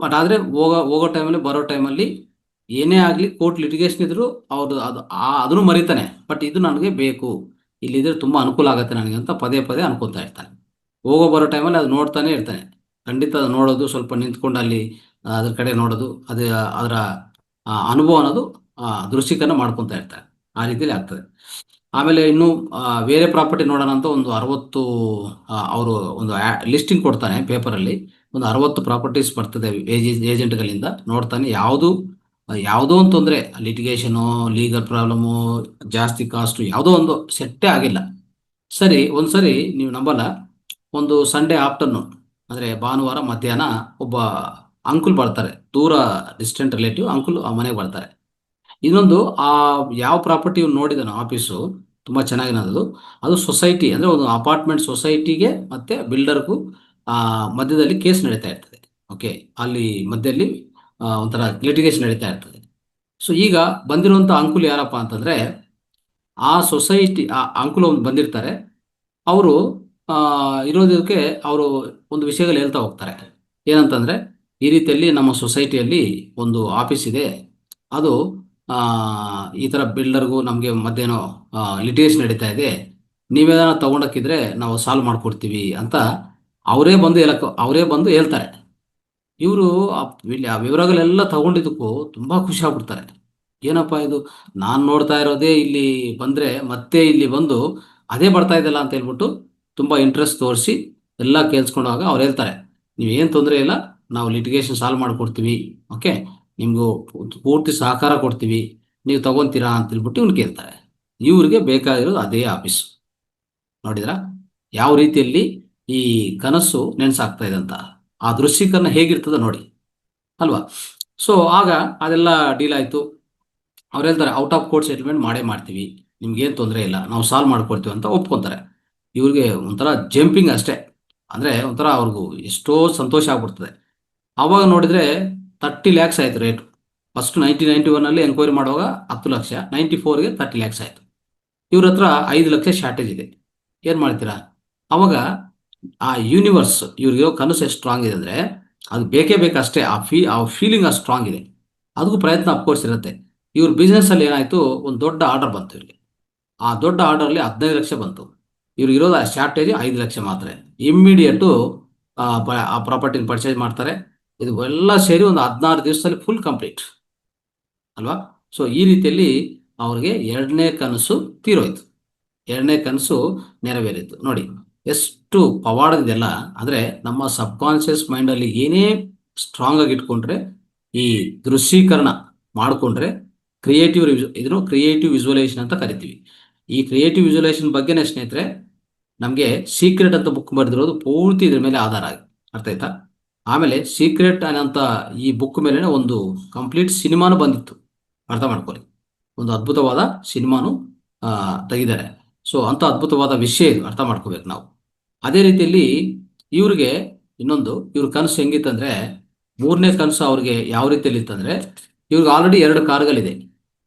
ಬಟ್ ಆದರೆ ಹೋಗೋ ಟೈಮಲ್ಲಿ ಬರೋ ಟೈಮಲ್ಲಿ ಏನೇ ಆಗಲಿ ಕೋರ್ಟ್ ಲಿಟಿಗೇಷನ್ ಇದ್ರು ಅವ್ರು ಅದನ್ನು ಮರಿತಾನೆ. ಬಟ್ ಇದು ನನಗೆ ಬೇಕು, ಇಲ್ಲಿದ್ರೆ ತುಂಬ ಅನುಕೂಲ ಆಗುತ್ತೆ ನನಗೆ ಅಂತ ಪದೇ ಪದೇ ಅನ್ಕೊತಾ ಇರ್ತಾನೆ. ಹೋಗೋ ಬರೋ ಟೈಮಲ್ಲಿ ಅದು ನೋಡ್ತಾನೆ ಇರ್ತಾನೆ. ಖಂಡಿತ ಅದು ನೋಡೋದು, ಸ್ವಲ್ಪ ನಿಂತ್ಕೊಂಡು ಅಲ್ಲಿ ಅದ್ರ ಕಡೆ ನೋಡೋದು, ಅದರ ಅನುಭವ ಅನ್ನೋದು ದೃಶ್ಯೀಕರಣ ಮಾಡ್ಕೊತಾ ಇರ್ತಾರೆ. ಆ ರೀತಿಯಲ್ಲಿ ಆಗ್ತದೆ. ಆಮೇಲೆ ಇನ್ನು ಬೇರೆ ಪ್ರಾಪರ್ಟಿ ನೋಡೋಣ ಅಂತ ಒಂದು 60 ಅವರು ಒಂದು ಲಿಸ್ಟಿಂಗ್ ಕೊಡ್ತಾನೆ ಪೇಪರಲ್ಲಿ. ಒಂದು 60 ಪ್ರಾಪರ್ಟೀಸ್ ಬರ್ತದೆ ಏಜೆಂಟ್ಗಳಿಂದ. ನೋಡ್ತಾನೆ, ಯಾವುದೋ ಒಂದು ತೊಂದರೆ, ಲಿಟಿಗೇಷನು, ಲೀಗಲ್ ಪ್ರಾಬ್ಲಮು, ಜಾಸ್ತಿ ಕಾಸ್ಟು, ಯಾವುದೋ ಒಂದು ಸೆಟ್ಟೇ ಆಗಿಲ್ಲ. ಸರಿ, ಒಂದ್ಸರಿ ನೀವು ನಂಬಲ್ಲ, ಒಂದು ಸಂಡೇ ಆಫ್ಟರ್ನೂನ್ ಅಂದರೆ ಭಾನುವಾರ ಮಧ್ಯಾಹ್ನ ಒಬ್ಬ ಅಂಕುಲ್ ಬರ್ತಾರೆ, ದೂರ ಡಿಸ್ಟೆಂಟ್ ರಿಲೇಟಿವ್ ಅಂಕುಲ್ ಆ ಮನೆಗೆ ಬರ್ತಾರೆ. ಇನ್ನೊಂದು ಯಾವ ಪ್ರಾಪರ್ಟಿ ನೋಡಿದಾನೋ ಆಫೀಸು ತುಂಬ ಚೆನ್ನಾಗಿರೋದು, ಅದು ಸೊಸೈಟಿ ಅಂದರೆ ಒಂದು ಅಪಾರ್ಟ್ಮೆಂಟ್ ಸೊಸೈಟಿಗೆ ಮತ್ತು ಬಿಲ್ಡರ್ಗೂ ಮಧ್ಯದಲ್ಲಿ ಕೇಸ್ ನಡೀತಾ ಇರ್ತದೆ. ಓಕೆ, ಅಲ್ಲಿ ಮಧ್ಯದಲ್ಲಿ ಒಂಥರ ಲಿಟಿಗೇಷನ್ ನಡೀತಾ ಇರ್ತದೆ. ಸೊ ಈಗ ಬಂದಿರುವಂಥ ಅಂಕುಲ್ ಯಾರಪ್ಪ ಅಂತಂದರೆ, ಆ ಸೊಸೈಟಿ ಅಂಕುಲ್ ಒಂದು ಬಂದಿರ್ತಾರೆ. ಅವರು ಇರೋದಕ್ಕೆ ಅವರು ಒಂದು ವಿಷಯಗಳು ಹೇಳ್ತಾ ಹೋಗ್ತಾರೆ. ಏನಂತಂದರೆ, ಈ ರೀತಿಯಲ್ಲಿ ನಮ್ಮ ಸೊಸೈಟಿಯಲ್ಲಿ ಒಂದು ಆಫೀಸ್ ಇದೆ, ಅದು ಈ ಥರ ಬಿಲ್ಡರ್ಗೂ ನಮಗೆ ಮಧ್ಯೇನೋ ಲಿಟಿಗೇಷನ್ ನಡೀತಾ ಇದೆ, ನೀವೇನಾರ ತಗೊಂಡಕ್ಕಿದ್ರೆ ನಾವು ಸಾಲ್ವ್ ಮಾಡ್ಕೊಡ್ತೀವಿ ಅಂತ ಅವರೇ ಬಂದು ಹೇಳ್ತಾರೆ. ಇವರು ಆ ವಿವರಗಳೆಲ್ಲ ತಗೊಂಡಿದ್ದಕ್ಕೂ ತುಂಬ ಖುಷಿ ಆಗ್ಬಿಡ್ತಾರೆ. ಏನಪ್ಪ ಇದು, ನಾನು ನೋಡ್ತಾ ಇರೋದೇ ಇಲ್ಲಿ ಬಂದರೆ ಮತ್ತೆ ಇಲ್ಲಿ ಬಂದು ಅದೇ ಬರ್ತಾ ಇದೆಯಲ್ಲ ಅಂತ ಹೇಳ್ಬಿಟ್ಟು ತುಂಬ ಇಂಟ್ರೆಸ್ಟ್ ತೋರಿಸಿ ಎಲ್ಲ ಕೇಳಿಸ್ಕೊಂಡಾಗ ಅವ್ರು ಹೇಳ್ತಾರೆ, ನೀವೇನು ತೊಂದರೆ ಇಲ್ಲ, ನಾವು ಲಿಟಿಗೇಷನ್ ಸಾಲ್ವ್ ಮಾಡಿಕೊಡ್ತೀವಿ, ಓಕೆ, ನಿಮಗೂ ಪೂರ್ತಿ ಸಹಕಾರ ಕೊಡ್ತೀವಿ, ನೀವು ತಗೊತೀರಾ ಅಂತ ಹೇಳ್ಬಿಟ್ಟು ಇವ್ನು ಕೇಳ್ತಾರೆ. ಇವ್ರಿಗೆ ಬೇಕಾಗಿರೋದು ಅದೇ ಆಫೀಸು. ನೋಡಿದ್ರಾ ಯಾವ ರೀತಿಯಲ್ಲಿ ಈ ಕನಸು ನೆನೆಸಾಗ್ತಾ ಇದೆ ಅಂತ, ಆ ದೃಶ್ಯೀಕರಣ ಹೇಗಿರ್ತದೆ ನೋಡಿ ಅಲ್ವಾ. ಸೊ ಆಗ ಅದೆಲ್ಲ ಡೀಲ್ ಆಯಿತು. ಅವ್ರು ಹೇಳ್ತಾರೆ, ಔಟ್ ಆಫ್ ಕೋರ್ಟ್ ಸೆಟಲ್ಮೆಂಟ್ ಮಾಡೇ ಮಾಡ್ತೀವಿ, ನಿಮ್ಗೇನು ತೊಂದರೆ ಇಲ್ಲ, ನಾವು ಸಾಲ್ವ್ ಮಾಡ್ಕೊಡ್ತೀವಿ ಅಂತ ಒಪ್ಕೊತಾರೆ. ಇವ್ರಿಗೆ ಒಂಥರ ಜಂಪಿಂಗ್ ಅಷ್ಟೇ, ಅಂದರೆ ಒಂಥರ ಅವ್ರಿಗೂ ಎಷ್ಟೋ ಸಂತೋಷ ಆಗ್ಬಿಡ್ತದೆ. ಆವಾಗ ನೋಡಿದರೆ 30 ಲ್ಯಾಕ್ಸ್ ಆಯಿತು ರೇಟು. ಫಸ್ಟ್ 1991 ಎನ್ಕ್ವೈರಿ ಮಾಡುವಾಗ 10 ಲಕ್ಷ, 94ಗೆ 30 ಲ್ಯಾಕ್ಸ್ ಆಯಿತು. ಇವ್ರ ಹತ್ರ 5 ಲಕ್ಷ ಶಾರ್ಟೇಜ್ ಇದೆ. ಏನು ಮಾಡ್ತೀರಾ? ಅವಾಗ ಆ ಯೂನಿವರ್ಸ್ ಇವ್ರಿಗೆ ಕನಸು ಎಷ್ಟು ಸ್ಟ್ರಾಂಗ್ ಇದೆ ಅಂದರೆ, ಅದು ಬೇಕೇ ಬೇಕಷ್ಟೇ, ಆ ಫೀಲಿಂಗ್ ಅಷ್ಟು ಸ್ಟ್ರಾಂಗ್ ಇದೆ. ಅದಕ್ಕೂ ಪ್ರಯತ್ನ ಅಫ್ಕೋರ್ಸ್ ಇರುತ್ತೆ. ಇವ್ರ ಬಿಸ್ನೆಸ್ಸಲ್ಲಿ ಏನಾಯಿತು, ಒಂದು ದೊಡ್ಡ ಆರ್ಡರ್ ಬಂತು ಇವ್ರಿಗೆ. ಆ ದೊಡ್ಡ ಆರ್ಡರ್ಲಿ 15 ಲಕ್ಷ ಬಂತು. ಇವ್ರಿಗೆ ಇರೋದು ಶಾರ್ಟೇಜ್ 5 ಲಕ್ಷ ಮಾತ್ರ. ಇಮ್ಮಿಡಿಯೇಟು ಆ ಪ್ರಾಪರ್ಟಿನ ಪರ್ಚೇಸ್ ಮಾಡ್ತಾರೆ. ಇದು ಎಲ್ಲ ಸೇರಿ ಒಂದು 16 ದಿವಸದಲ್ಲಿ ಫುಲ್ ಕಂಪ್ಲೀಟ್ ಅಲ್ವಾ. ಸೊ ಈ ರೀತಿಯಲ್ಲಿ ಅವ್ರಿಗೆ ಎರಡನೇ ಕನಸು ತೀರೋಯ್ತು, ಎರಡನೇ ಕನಸು ನೆರವೇರಿತು. ನೋಡಿ ಎಷ್ಟು ಪವಾಡದಿದೆಲ್ಲ. ಅಂದರೆ ನಮ್ಮ ಸಬ್ಕಾನ್ಷಿಯಸ್ ಮೈಂಡಲ್ಲಿ ಏನೇ ಸ್ಟ್ರಾಂಗ್ ಆಗಿ ಇಟ್ಕೊಂಡ್ರೆ, ಈ ದೃಶ್ಯೀಕರಣ ಮಾಡಿಕೊಂಡ್ರೆ, ಇದನ್ನು ಕ್ರಿಯೇಟಿವ್ ವಿಜುವಲೈಸೇಷನ್ ಅಂತ ಕರಿತೀವಿ. ಈ ಕ್ರಿಯೇಟಿವ್ ವಿಜುವಲೈಸೇಷನ್ ಬಗ್ಗೆನೇ ಸ್ನೇಹಿತರೆ ನಮಗೆ ಸೀಕ್ರೆಟ್ ಅಂತ ಬುಕ್ ಬರೆದಿರೋದು ಪೂರ್ತಿ ಇದ್ರ ಮೇಲೆ ಆಧಾರ ಆಗಿ, ಅರ್ಥ ಆಯ್ತಾ. ಆಮೇಲೆ ಸೀಕ್ರೆಟ್ ಅನ್ನೋಂಥ ಈ ಬುಕ್ ಮೇಲೆ ಒಂದು ಕಂಪ್ಲೀಟ್ ಸಿನಿಮಾನು ಬಂದಿತ್ತು, ಅರ್ಥ ಮಾಡ್ಕೊಳ್ಳಿ. ಒಂದು ಅದ್ಭುತವಾದ ಸಿನಿಮಾನು ತೆಗಿದ್ದಾರೆ. ಸೊ ಅಂಥ ಅದ್ಭುತವಾದ ವಿಷಯ ಇದು, ಅರ್ಥ ಮಾಡ್ಕೋಬೇಕು ನಾವು. ಅದೇ ರೀತಿಯಲ್ಲಿ ಇವ್ರಿಗೆ ಇವ್ರ ಕನಸು ಹೆಂಗಿತ್ತಂದರೆ, ಮೂರನೇ ಕನಸು ಅವ್ರಿಗೆ ಯಾವ ರೀತಿಯಲ್ಲಿ ಇತ್ತಂದರೆ, ಇವ್ರಿಗೆ ಆಲ್ರೆಡಿ 2 ಕಾರುಗಳಿದೆ.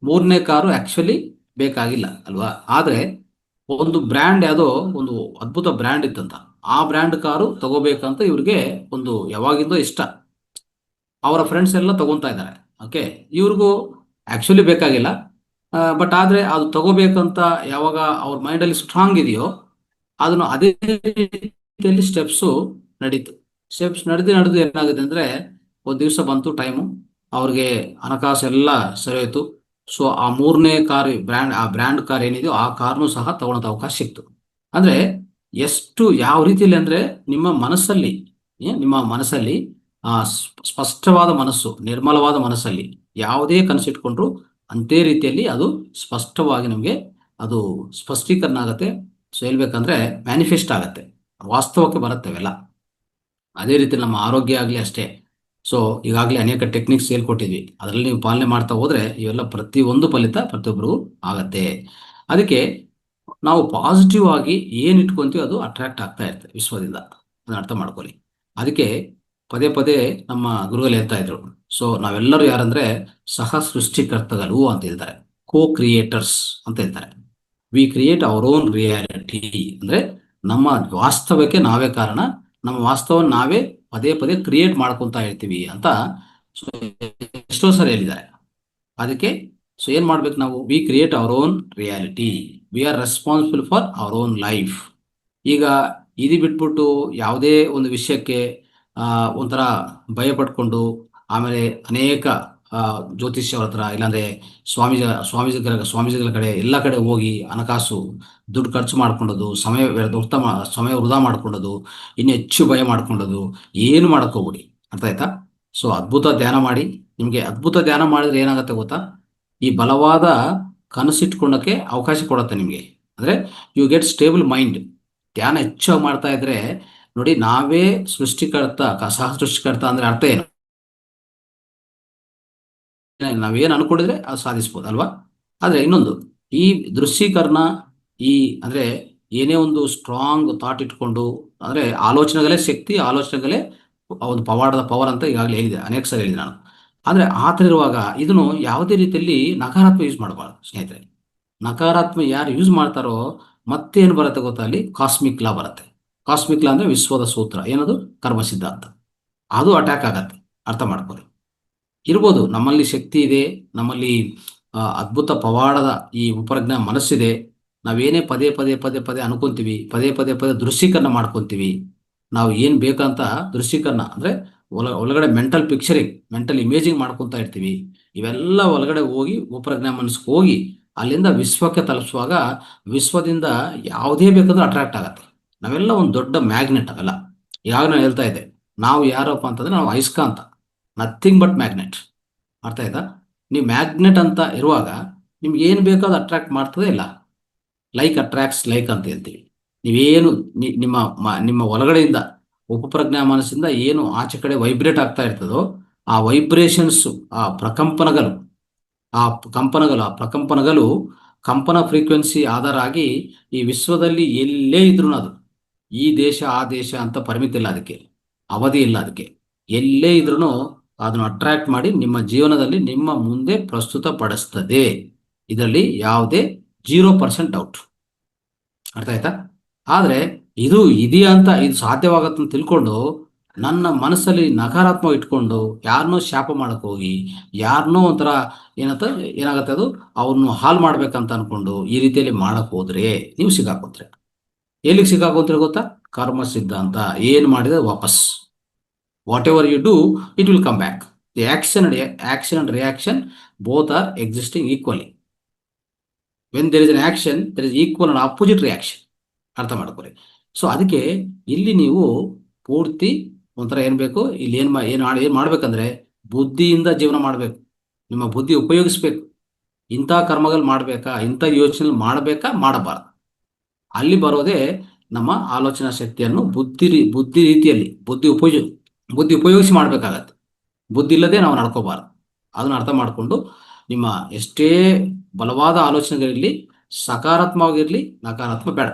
ಮೂರನೇ ಕಾರು ಆ್ಯಕ್ಚುಲಿ ಬೇಕಾಗಿಲ್ಲ ಅಲ್ವಾ. ಆದರೆ ಒಂದು ಬ್ರ್ಯಾಂಡ್, ಯಾವುದೋ ಒಂದು ಅದ್ಭುತ ಬ್ರ್ಯಾಂಡ್ ಇತ್ತಂತ, ಆ ಬ್ರ್ಯಾಂಡ್ ಕಾರು ತಗೋಬೇಕಂತ ಇವ್ರಿಗೆ ಒಂದು ಯಾವಾಗಿಂದೋ ಇಷ್ಟ. ಅವರ ಫ್ರೆಂಡ್ಸ್ ಎಲ್ಲ ತಗೊತಾ ಇದ್ದಾರೆ. ಓಕೆ, ಇವ್ರಿಗೂ ಆ್ಯಕ್ಚುಲಿ ಬೇಕಾಗಿಲ್ಲ, ಬಟ್ ಆದರೆ ಅದು ತಗೋಬೇಕಂತ ಯಾವಾಗ ಅವ್ರ ಮೈಂಡಲ್ಲಿ ಸ್ಟ್ರಾಂಗ್ ಇದೆಯೋ, ಅದನ್ನು ಅದೇ ರೀತಿಯಲ್ಲಿ ಸ್ಟೆಪ್ಸ್ ನಡೆದು ಏನಾಗುತ್ತೆ ಅಂದರೆ, ಒಂದು ದಿವಸ ಬಂತು ಟೈಮು, ಅವ್ರಿಗೆ ಹಣಕಾಸು ಎಲ್ಲ ಸರಿ ಹೋಯ್ತು. ಸೊ ಆ ಮೂರನೇ ಕಾರ್ ಆ ಬ್ರ್ಯಾಂಡ್ ಕಾರ್ ಏನಿದೆಯೋ ಆ ಕಾರ್ನು ಸಹ ತಗೊಳ್ಳೋದು ಅವಕಾಶ ಸಿಕ್ತು. ಅಂದರೆ ಎಷ್ಟು ಯಾವ ರೀತಿಯಲ್ಲಿ ಅಂದರೆ, ನಿಮ್ಮ ಮನಸ್ಸಲ್ಲಿ ಸ್ಪಷ್ಟವಾದ ಮನಸ್ಸು, ನಿರ್ಮಲವಾದ ಮನಸ್ಸಲ್ಲಿ ಯಾವುದೇ ಕನಸಿಟ್ಕೊಂಡ್ರು ಅಂದೇ ರೀತಿಯಲ್ಲಿ ಅದು ಸ್ಪಷ್ಟವಾಗಿ ನಮಗೆ ಅದು ಸ್ಪಷ್ಟೀಕರಣ ಆಗುತ್ತೆ. ಸೊ ಹೇಳ್ಬೇಕಂದ್ರೆ ಮ್ಯಾನಿಫೆಸ್ಟ್ ಆಗುತ್ತೆ, ವಾಸ್ತವಕ್ಕೆ ಬರುತ್ತೆ ಅವೆಲ್ಲ. ಅದೇ ರೀತಿ ನಮ್ಮ ಆರೋಗ್ಯ ಆಗಲಿ ಅಷ್ಟೇ. ಸೊ ಈಗಾಗಲೇ ಅನೇಕ ಟೆಕ್ನಿಕ್ಸ್ ಹೇಳ್ಕೊಟ್ಟಿದ್ವಿ, ಅದರಲ್ಲಿ ನೀವು ಪಾಲನೆ ಮಾಡ್ತಾ ಹೋದ್ರೆ ಇವೆಲ್ಲ ಪ್ರತಿಯೊಂದು ಫಲಿತ ಪ್ರತಿಯೊಬ್ಬರಿಗೂ ಆಗತ್ತೆ. ಅದಕ್ಕೆ ನಾವು ಪಾಸಿಟಿವ್ ಆಗಿ ಏನು ಇಟ್ಕೊಂತೀವಿ ಅದು ಅಟ್ರಾಕ್ಟ್ ಆಗ್ತಾ ಇರ್ತದೆ ವಿಶ್ವದಿಂದ, ಅದನ್ನ ಅರ್ಥ ಮಾಡ್ಕೊಳ್ಳಿ. ಅದಕ್ಕೆ ಪದೇ ಪದೇ ನಮ್ಮ ಗುರುಗಳು ಹೇಳ್ತಾ ಇದ್ರು, ಸೊ ನಾವೆಲ್ಲರೂ ಯಾರಂದ್ರೆ ಸಹ ಸೃಷ್ಟಿಕರ್ತಗಳು ಅಂತ ಹೇಳ್ತಾರೆ, ಕೋ ಕ್ರಿಯೇಟರ್ಸ್ ಅಂತ ಹೇಳ್ತಾರೆ. We create our own reality, ಅಂದ್ರೆ ನಮ್ಮ ವಾಸ್ತವಕ್ಕೆ ನಾವೇ ಕಾರಣ, ನಮ್ಮ ವಾಸ್ತವವನ್ನು ನಾವೇ ಪದೇ ಪದೇ ಕ್ರಿಯೇಟ್ ಮಾಡ್ಕೊತಾ ಇರ್ತೀವಿ ಅಂತ ಸೊ ಎಷ್ಟೋ ಸರಿ ಹೇಳಿದ್ದಾರೆ. ಅದಕ್ಕೆ ಸೊ ಏನ್ ಮಾಡ್ಬೇಕು ನಾವು, we create our own reality, we are responsible for our own life. ಈಗ ಇದು ಬಿಟ್ಬಿಟ್ಟು ಯಾವುದೇ ಒಂದು ವಿಷಯಕ್ಕೆ ಒಂಥರ ಭಯ ಪಟ್ಕೊಂಡು ಆಮೇಲೆ ಅನೇಕ ಜ್ಯೋತಿಷ್ಯವ್ರ ಹತ್ರ ಇಲ್ಲಾಂದ್ರೆ ಸ್ವಾಮೀಜಿಗಳ ಕಡೆ ಎಲ್ಲ ಕಡೆ ಹೋಗಿ ಹಣಕಾಸು ದುಡ್ಡು ಖರ್ಚು ಮಾಡ್ಕೊಂಡದು, ಸಮಯ ವೃಧಾ ಮಾಡ್ಕೊಂಡದು, ಇನ್ನು ಹೆಚ್ಚು ಭಯ ಮಾಡ್ಕೊಂಡದು ಏನು ಹೋಗ್ಬಿಡಿ. ಅರ್ಥ ಆಯ್ತಾ? ಸೊ ಅದ್ಭುತ ಧ್ಯಾನ ಮಾಡಿ. ನಿಮಗೆ ಅದ್ಭುತ ಧ್ಯಾನ ಮಾಡಿದ್ರೆ ಏನಾಗುತ್ತೆ ಗೊತ್ತಾ, ಈ ಬಲವಾದ ಕನಸಿಟ್ಕೊಳ್ಳೋಕ್ಕೆ ಅವಕಾಶ ಕೊಡುತ್ತೆ ನಿಮಗೆ. ಅಂದ್ರೆ ಯು ಗೆಟ್ ಸ್ಟೇಬಲ್ ಮೈಂಡ್. ಧ್ಯಾನ ಹೆಚ್ಚಾಗಿ ಮಾಡ್ತಾ ಇದ್ರೆ ನೋಡಿ, ನಾವೇ ಸೃಷ್ಟಿಕರ್ತ, ಸಹ ಸೃಷ್ಟಿಕರ್ತ ಅಂದ್ರೆ ಅರ್ಥ ಏನು, ನಾವೇನು ಅನ್ಕೊಂಡಿದ್ರೆ ಅದು ಸಾಧಿಸ್ಬೋದು ಅಲ್ವಾ. ಆದ್ರೆ ಇನ್ನೊಂದು, ಈ ದೃಶ್ಯೀಕರಣ, ಈ ಅಂದ್ರೆ ಏನೇ ಒಂದು ಸ್ಟ್ರಾಂಗ್ ಥಾಟ್ ಇಟ್ಕೊಂಡು, ಅಂದ್ರೆ ಆಲೋಚನೆಗಳೇ ಶಕ್ತಿ, ಆಲೋಚನೆಗಳೇ ಒಂದು ಪವಾಡದ ಪವರ್ ಅಂತ ಈಗಾಗಲೇ ಹೇಳಿದೆ, ಅನೇಕ ಸಲ ಹೇಳಿದೆ ನಾನು. ಆದ್ರೆ ಆ ಥರ ಇರುವಾಗ ಇದನ್ನು ಯಾವುದೇ ರೀತಿಯಲ್ಲಿ ನಕಾರಾತ್ಮಕ ಯೂಸ್ ಮಾಡಬಾರ್ದು ಸ್ನೇಹಿತರೆ. ನಕಾರಾತ್ಮಕ ಯಾರು ಯೂಸ್ ಮಾಡ್ತಾರೋ ಮತ್ತೇನು ಬರುತ್ತೆ ಗೊತ್ತಾ, ಅಲ್ಲಿ ಕಾಸ್ಮಿಕ್ ಲಾ ಬರುತ್ತೆ. ಕಾಸ್ಮಿಕ್ ಲಾ ಅಂದ್ರೆ ವಿಶ್ವದ ಸೂತ್ರ, ಏನದು ಕರ್ಮ ಸಿದ್ಧಾಂತ, ಅದು ಅಟ್ಯಾಕ್ ಆಗತ್ತೆ. ಅರ್ಥ ಮಾಡ್ಕೊಳ್ಳಿ. ಇರ್ಬೋದು ನಮ್ಮಲ್ಲಿ ಶಕ್ತಿ ಇದೆ, ನಮ್ಮಲ್ಲಿ ಅದ್ಭುತ ಪವಾಡದ ಈ ಉಪರಜ್ಞ ಮನಸ್ಸಿದೆ. ನಾವೇನೇ ಪದೇ ಪದೇ ಪದೇ ಪದೇ ಅನ್ಕೊಂತೀವಿ, ಪದೇ ಪದೇ ಪದೇ ದೃಶ್ಯೀಕರಣ ಮಾಡ್ಕೊಂತೀವಿ. ನಾವು ಏನು ಬೇಕಂತ ದೃಶ್ಯೀಕರಣ ಅಂದ್ರೆ ಒಳಗಡೆ ಮೆಂಟಲ್ ಪಿಕ್ಚರಿಂಗ್, ಮೆಂಟಲ್ ಇಮೇಜಿಂಗ್ ಮಾಡ್ಕೊತಾ ಇರ್ತೀವಿ. ಇವೆಲ್ಲ ಒಳಗಡೆ ಹೋಗಿ ಉಪರಜ್ಞ ಮನಸ್ಸಿಗೆ ಹೋಗಿ ಅಲ್ಲಿಂದ ವಿಶ್ವಕ್ಕೆ ತಲುಪಿಸುವಾಗ ವಿಶ್ವದಿಂದ ಯಾವುದೇ ಬೇಕಾದ್ರೂ ಅಟ್ರಾಕ್ಟ್ ಆಗತ್ತೆ. ನಾವೆಲ್ಲ ಒಂದು ದೊಡ್ಡ ಮ್ಯಾಗ್ನೆಟ್. ಅವೆಲ್ಲ ಇವಾಗ ನಾನು ಹೇಳ್ತಾ ಇದ್ದೆ, ನಾವು ಯಾರಪ್ಪ ಅಂತಂದ್ರೆ ನಾವು ಅಯಸ್ಕಾಂತ, ನಥಿಂಗ್ ಬಟ್ ಮ್ಯಾಗ್ನೆಟ್. ಅರ್ಥ ಆಯ್ತಾ? ನೀವು ಮ್ಯಾಗ್ನೆಟ್ ಅಂತ ಇರುವಾಗ ನಿಮ್ಗೆ ಏನು ಬೇಕೋ ಅದು ಅಟ್ರಾಕ್ಟ್ ಮಾಡ್ತದೆ ಇಲ್ಲ, ಲೈಕ್ ಅಟ್ರಾಕ್ಟ್ಸ್ ಲೈಕ್ ಅಂತ ಹೇಳ್ತೀವಿ. ನೀವೇನು ನಿಮ್ಮ ಒಳಗಡೆಯಿಂದ ಉಪಪ್ರಜ್ಞಾ ಮನಸ್ಸಿಂದ ಏನು ಆಚೆ ಕಡೆ ವೈಬ್ರೇಟ್ ಆಗ್ತಾ ಇರ್ತದೋ ಆ ವೈಬ್ರೇಷನ್ಸ್, ಆ ಪ್ರಕಂಪನಗಳು, ಆ ಪ್ರಕಂಪನಗಳು ಕಂಪನ ಫ್ರೀಕ್ವೆನ್ಸಿ ಆಧಾರ ಆಗಿ ಈ ವಿಶ್ವದಲ್ಲಿ ಎಲ್ಲೇ ಇದ್ರು ಅದು, ಈ ದೇಶ ಆ ದೇಶ ಅಂತ ಪರಿಮಿತಿ ಇಲ್ಲ, ಅದಕ್ಕೆ ಅವಧಿ ಇಲ್ಲ, ಅದಕ್ಕೆ ಎಲ್ಲೇ ಇದ್ರೂ ಅದನ್ನು ಅಟ್ರಾಕ್ಟ್ ಮಾಡಿ ನಿಮ್ಮ ಜೀವನದಲ್ಲಿ ನಿಮ್ಮ ಮುಂದೆ ಪ್ರಸ್ತುತಪಡಿಸ್ತದೆ. ಇದರಲ್ಲಿ ಯಾವುದೇ 0% ಡೌಟ್. ಅರ್ಥ ಆಯ್ತಾ? ಆದ್ರೆ ಇದು ಇದೆಯಾ ಅಂತ, ಇದು ಸಾಧ್ಯವಾಗತ್ತಂತ ತಿಳ್ಕೊಂಡು ನನ್ನ ಮನಸ್ಸಲ್ಲಿ ನಕಾರಾತ್ಮಕ ಇಟ್ಕೊಂಡು ಯಾರನ್ನೋ ಶಾಪ ಮಾಡಕ್ ಹೋಗಿ, ಯಾರನ್ನೋ ಒಂಥರ ಏನಾಗತ್ತೆ ಅದು ಅವ್ರನ್ನು ಹಾಳು ಮಾಡ್ಬೇಕಂತ ಅನ್ಕೊಂಡು ಈ ರೀತಿಯಲ್ಲಿ ಮಾಡಕ್ ಹೋದ್ರೆ ನೀವು ಸಿಗಾಕೋತ್ರೆ. ಎಲ್ಲಿಗೆ ಸಿಗಾಕೋತ್ರೆ ಗೊತ್ತಾ? ಕರ್ಮ ಸಿದ್ಧಾಂತ ಏನು ಮಾಡಿದ್ರೆ ವಾಪಸ್, whatever you do it will come back. The action and reaction both are existing equally. When there is an action there is equal and opposite reaction. ಅರ್ಥ ಮಾಡ್ಕೊಳ್ಳಿ. ಸೊ ಅದಕ್ಕೆ ಇಲ್ಲಿ ನೀವು ಪೂರ್ತಿ ಒಂಥರ ಏನ್ ಬೇಕು, ಇಲ್ಲಿ ಏನ್ ಮಾಡ್ಬೇಕಂದ್ರೆ ಬುದ್ಧಿಯಿಂದ ಜೀವನ ಮಾಡಬೇಕು. ನಿಮ್ಮ ಬುದ್ಧಿ ಉಪಯೋಗಿಸ್ಬೇಕು. ಇಂಥ ಕರ್ಮಗಳು ಮಾಡ್ಬೇಕಾ, ಇಂಥ ಯೋಚನೆ ಮಾಡಬೇಕಾ, ಮಾಡಬಾರ್ದು, ಅಲ್ಲಿ ಬರೋದೇ ನಮ್ಮ ಆಲೋಚನಾ ಶಕ್ತಿಯನ್ನು ಬುದ್ಧಿ ರೀತಿಯಲ್ಲಿ ಬುದ್ಧಿ ಉಪಯೋಗಿಸಿ ಮಾಡ್ಬೇಕಾಗತ್ತೆ. ಬುದ್ಧಿ ಇಲ್ಲದೆ ನಾವು ನಡ್ಕೋಬಾರ್ದು. ಅದನ್ನ ಅರ್ಥ ಮಾಡಿಕೊಂಡು ನಿಮ್ಮ ಎಷ್ಟೇ ಬಲವಾದ ಆಲೋಚನೆಗಳಿರಲಿ, ಸಕಾರಾತ್ಮವಾಗಿರಲಿ, ನಕಾರಾತ್ಮಕ ಬೇಡ.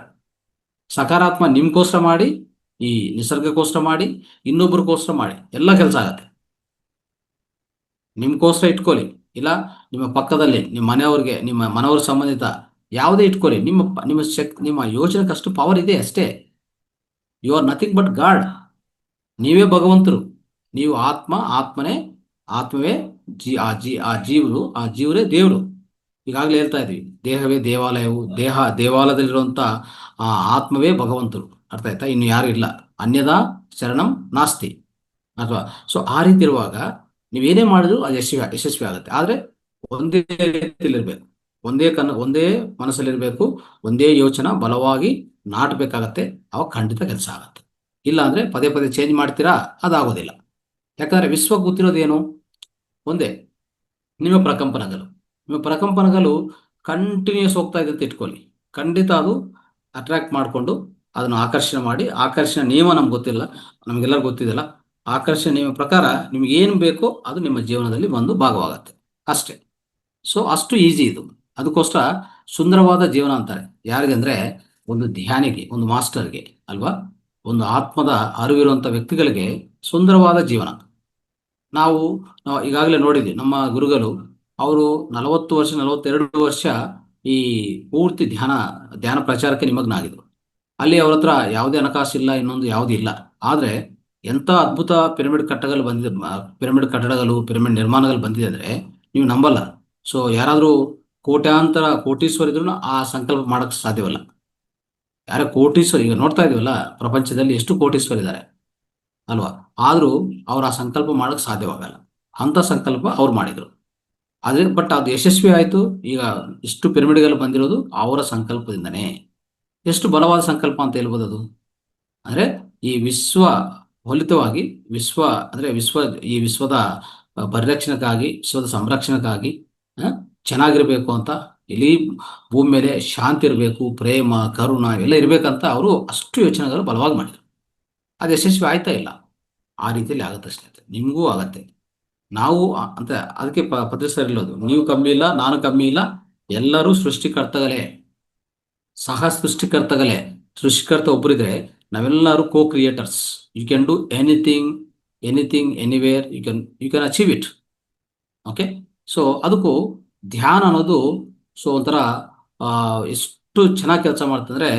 ಸಕಾರಾತ್ಮಕ ನಿಮ್ಗೋಸ್ಕರ ಮಾಡಿ, ಈ ನಿಸರ್ಗಕ್ಕೋಸ್ಕರ ಮಾಡಿ, ಇನ್ನೊಬ್ರಿಗೋಸ್ಕರ ಮಾಡಿ, ಎಲ್ಲ ಕೆಲಸ ಆಗತ್ತೆ. ನಿಮ್ಗೋಸ್ಕರ ಇಟ್ಕೊಳ್ಳಿ, ಇಲ್ಲ ನಿಮ್ಮ ಪಕ್ಕದಲ್ಲಿ ನಿಮ್ಮ ಮನೆಯವ್ರಿಗೆ, ನಿಮ್ಮ ಮನೆಯವ್ರ ಸಂಬಂಧಿತ ಯಾವುದೇ ಇಟ್ಕೊಳ್ಳಿ, ನಿಮ್ಮ ಯೋಚನೆಗೆ ಅಷ್ಟು ಪವರ್ ಇದೆ ಅಷ್ಟೇ. You are nothing but God. ನೀವೇ ಭಗವಂತರು, ನೀವು ಆತ್ಮವೇ ಜೀವರೇ ದೇವರು. ಈಗಾಗಲೇ ಹೇಳ್ತಾ ಇದ್ವಿ, ದೇಹವೇ ದೇವಾಲಯವು, ದೇವಾಲಯದಲ್ಲಿರುವಂತ ಆತ್ಮವೇ ಭಗವಂತರು. ಅರ್ಥ ಆಯ್ತಾ? ಇನ್ನು ಯಾರು ಇಲ್ಲ, ಅನ್ಯದಾ ಶರಣಂ ನಾಸ್ತಿ. ಅಥವಾ ಸೊ ಆ ರೀತಿ ಇರುವಾಗ ನೀವೇನೇ ಮಾಡಿದ್ರು ಅದು ಯಶಸ್ವಿ ಆಗುತ್ತೆ. ಆದ್ರೆ ಒಂದೇ ರೀತಿಯಲ್ಲಿರ್ಬೇಕು, ಒಂದೇ ಮನಸ್ಸಲ್ಲಿರ್ಬೇಕು, ಒಂದೇ ಯೋಚನೆ ಬಲವಾಗಿ ನಾಟಬೇಕಾಗತ್ತೆ. ಅವಾಗ ಖಂಡಿತ ಕೆಲಸ ಆಗತ್ತೆ. ಇಲ್ಲ ಅಂದ್ರೆ ಪದೇ ಪದೇ ಚೇಂಜ್ ಮಾಡ್ತೀರಾ, ಅದಾಗೋದಿಲ್ಲ. ಯಾಕಂದ್ರೆ ವಿಶ್ವ ಗೊತ್ತಿರೋದೇನು ಒಂದೇ, ನಿಮ್ಮ ಪ್ರಕಂಪನಗಳು ಕಂಟಿನ್ಯೂಸ್ ಹೋಗ್ತಾ ಇದೆ ಅಂತ ಇಟ್ಕೊಳ್ಳಿ. ಖಂಡಿತ ಅದು ಅಟ್ರಾಕ್ಟ್ ಮಾಡಿಕೊಂಡು ಅದನ್ನು ಆಕರ್ಷಣೆ ಮಾಡಿ, ಆಕರ್ಷಣೆ ನಿಯಮ ನಮ್ಗೆ ಗೊತ್ತಿಲ್ಲ, ನಮ್ಗೆಲ್ಲರೂ ಗೊತ್ತಿದೆಯಲ್ಲ, ಆಕರ್ಷಣೆ ನಿಯಮ ಪ್ರಕಾರ ನಿಮ್ಗೆ ಏನು ಬೇಕೋ ಅದು ನಿಮ್ಮ ಜೀವನದಲ್ಲಿ ಒಂದು ಭಾಗವಾಗತ್ತೆ ಅಷ್ಟೇ. ಸೊ ಅಷ್ಟು ಈಸಿ ಇದು. ಅದಕ್ಕೋಸ್ಕರ ಸುಂದರವಾದ ಜೀವನ ಅಂತಾರೆ ಯಾರಿಗೆ ಅಂದ್ರೆ ಒಂದು ಧ್ಯಾನಿಗೆ, ಒಂದು ಮಾಸ್ಟರ್ಗೆ ಅಲ್ವಾ, ಒಂದು ಆತ್ಮದ ಅರಿವಿರುವಂಥ ವ್ಯಕ್ತಿಗಳಿಗೆ ಸುಂದರವಾದ ಜೀವನ. ನಾವು ನಾವು ಈಗಾಗಲೇ ನೋಡಿದ್ವಿ ನಮ್ಮ ಗುರುಗಳು, ಅವರು 40 ವರ್ಷ 42 ವರ್ಷ ಈ ಪೂರ್ತಿ ಧ್ಯಾನ ಪ್ರಚಾರಕ್ಕೆ ನಿಮಗ್ನಾಗಿದ್ರು. ಅಲ್ಲಿ ಅವ್ರ ಹತ್ರ ಯಾವುದೇ ಹಣಕಾಸು ಇಲ್ಲ, ಇನ್ನೊಂದು ಯಾವುದೂ ಇಲ್ಲ. ಆದರೆ ಎಂಥ ಅದ್ಭುತ ಪಿರಮಿಡ್ ಕಟ್ಟಡಗಳು ಬಂದಿದೆ, ಪಿರಮಿಡ್ ನಿರ್ಮಾಣಗಳು ಬಂದಿದೆ ಅಂದರೆ ನೀವು ನಂಬಲ್ಲ. ಸೊ ಯಾರಾದರೂ ಕೋಟ್ಯಾಂತರ ಕೋಟೀಶ್ವರ ಇದ್ರೂ ಆ ಸಂಕಲ್ಪ ಮಾಡೋಕ್ಕೆ ಸಾಧ್ಯವಲ್ಲ. ಯಾರ ಕೋಟೀಶ್ವರ ಈಗ ನೋಡ್ತಾ ಇದೀವಲ್ಲ, ಪ್ರಪಂಚದಲ್ಲಿ ಎಷ್ಟು ಕೋಟೀಶ್ವರ ಇದ್ದಾರೆ ಅಲ್ವಾ, ಆದರೂ ಅವ್ರು ಆ ಸಂಕಲ್ಪ ಮಾಡೋಕ್ಕೆ ಸಾಧ್ಯವಾಗಲ್ಲ. ಅಂಥ ಸಂಕಲ್ಪ ಅವ್ರು ಮಾಡಿದರು. ಆದರೆ ಬಟ್ ಅದು ಯಶಸ್ವಿ ಆಯಿತು. ಈಗ ಇಷ್ಟು ಪಿರಮಿಡ್ಗಳು ಬಂದಿರೋದು ಅವರ ಸಂಕಲ್ಪದಿಂದನೇ. ಎಷ್ಟು ಬಲವಾದ ಸಂಕಲ್ಪ ಅಂತ ಹೇಳ್ಬೋದು ಅದು. ಅಂದರೆ ಈ ವಿಶ್ವ ಫಲಿತವಾಗಿ ವಿಶ್ವ ಅಂದರೆ ಈ ವಿಶ್ವದ ಪರಿರಕ್ಷಣೆಗಾಗಿ, ವಿಶ್ವದ ಸಂರಕ್ಷಣೆಗಾಗಿ ಚೆನ್ನಾಗಿರಬೇಕು ಅಂತ, ಇಲ್ಲಿ ಭೂಮಿ ಮೇಲೆ ಶಾಂತಿ ಇರಬೇಕು, ಪ್ರೇಮ ಕರುಣ ಎಲ್ಲ ಇರಬೇಕಂತ ಅವರು ಅಷ್ಟು ಯೋಚನೆಗಳು ಬಲವಾಗಿ ಮಾಡಿದರು. ಅದು ಯಶಸ್ವಿ ಆಯ್ತಾ ಇಲ್ಲ. ಆ ರೀತಿಯಲ್ಲಿ ಆಗುತ್ತೆ ಸ್ನೇಹಿತರೆ, ನಿಮಗೂ ಆಗತ್ತೆ. ನಾವು ಅಂತ ಅದಕ್ಕೆ ಪದ್ಧತಿ ಇಲ್ಲೋದು, ನೀವು ಕಮ್ಮಿ ಇಲ್ಲ, ನಾನು ಕಮ್ಮಿ ಇಲ್ಲ, ಎಲ್ಲರೂ ಸೃಷ್ಟಿಕರ್ತಗಳೇ, ಸಹ ಸೃಷ್ಟಿಕರ್ತಗಳೇ. ಸೃಷ್ಟಿಕರ್ತ ಒಬ್ಬರಿದ್ರೆ ನಾವೆಲ್ಲರೂ co creators. You can do anything anywhere, you can achieve it. Okay. So ಅದಕ್ಕೂ ಧ್ಯಾನ ಅನ್ನೋದು ಸೊ ಒಂಥರ ಎಷ್ಟು ಚೆನ್ನಾಗಿ ಕೆಲಸ ಮಾಡ್ತಂದ್ರೆ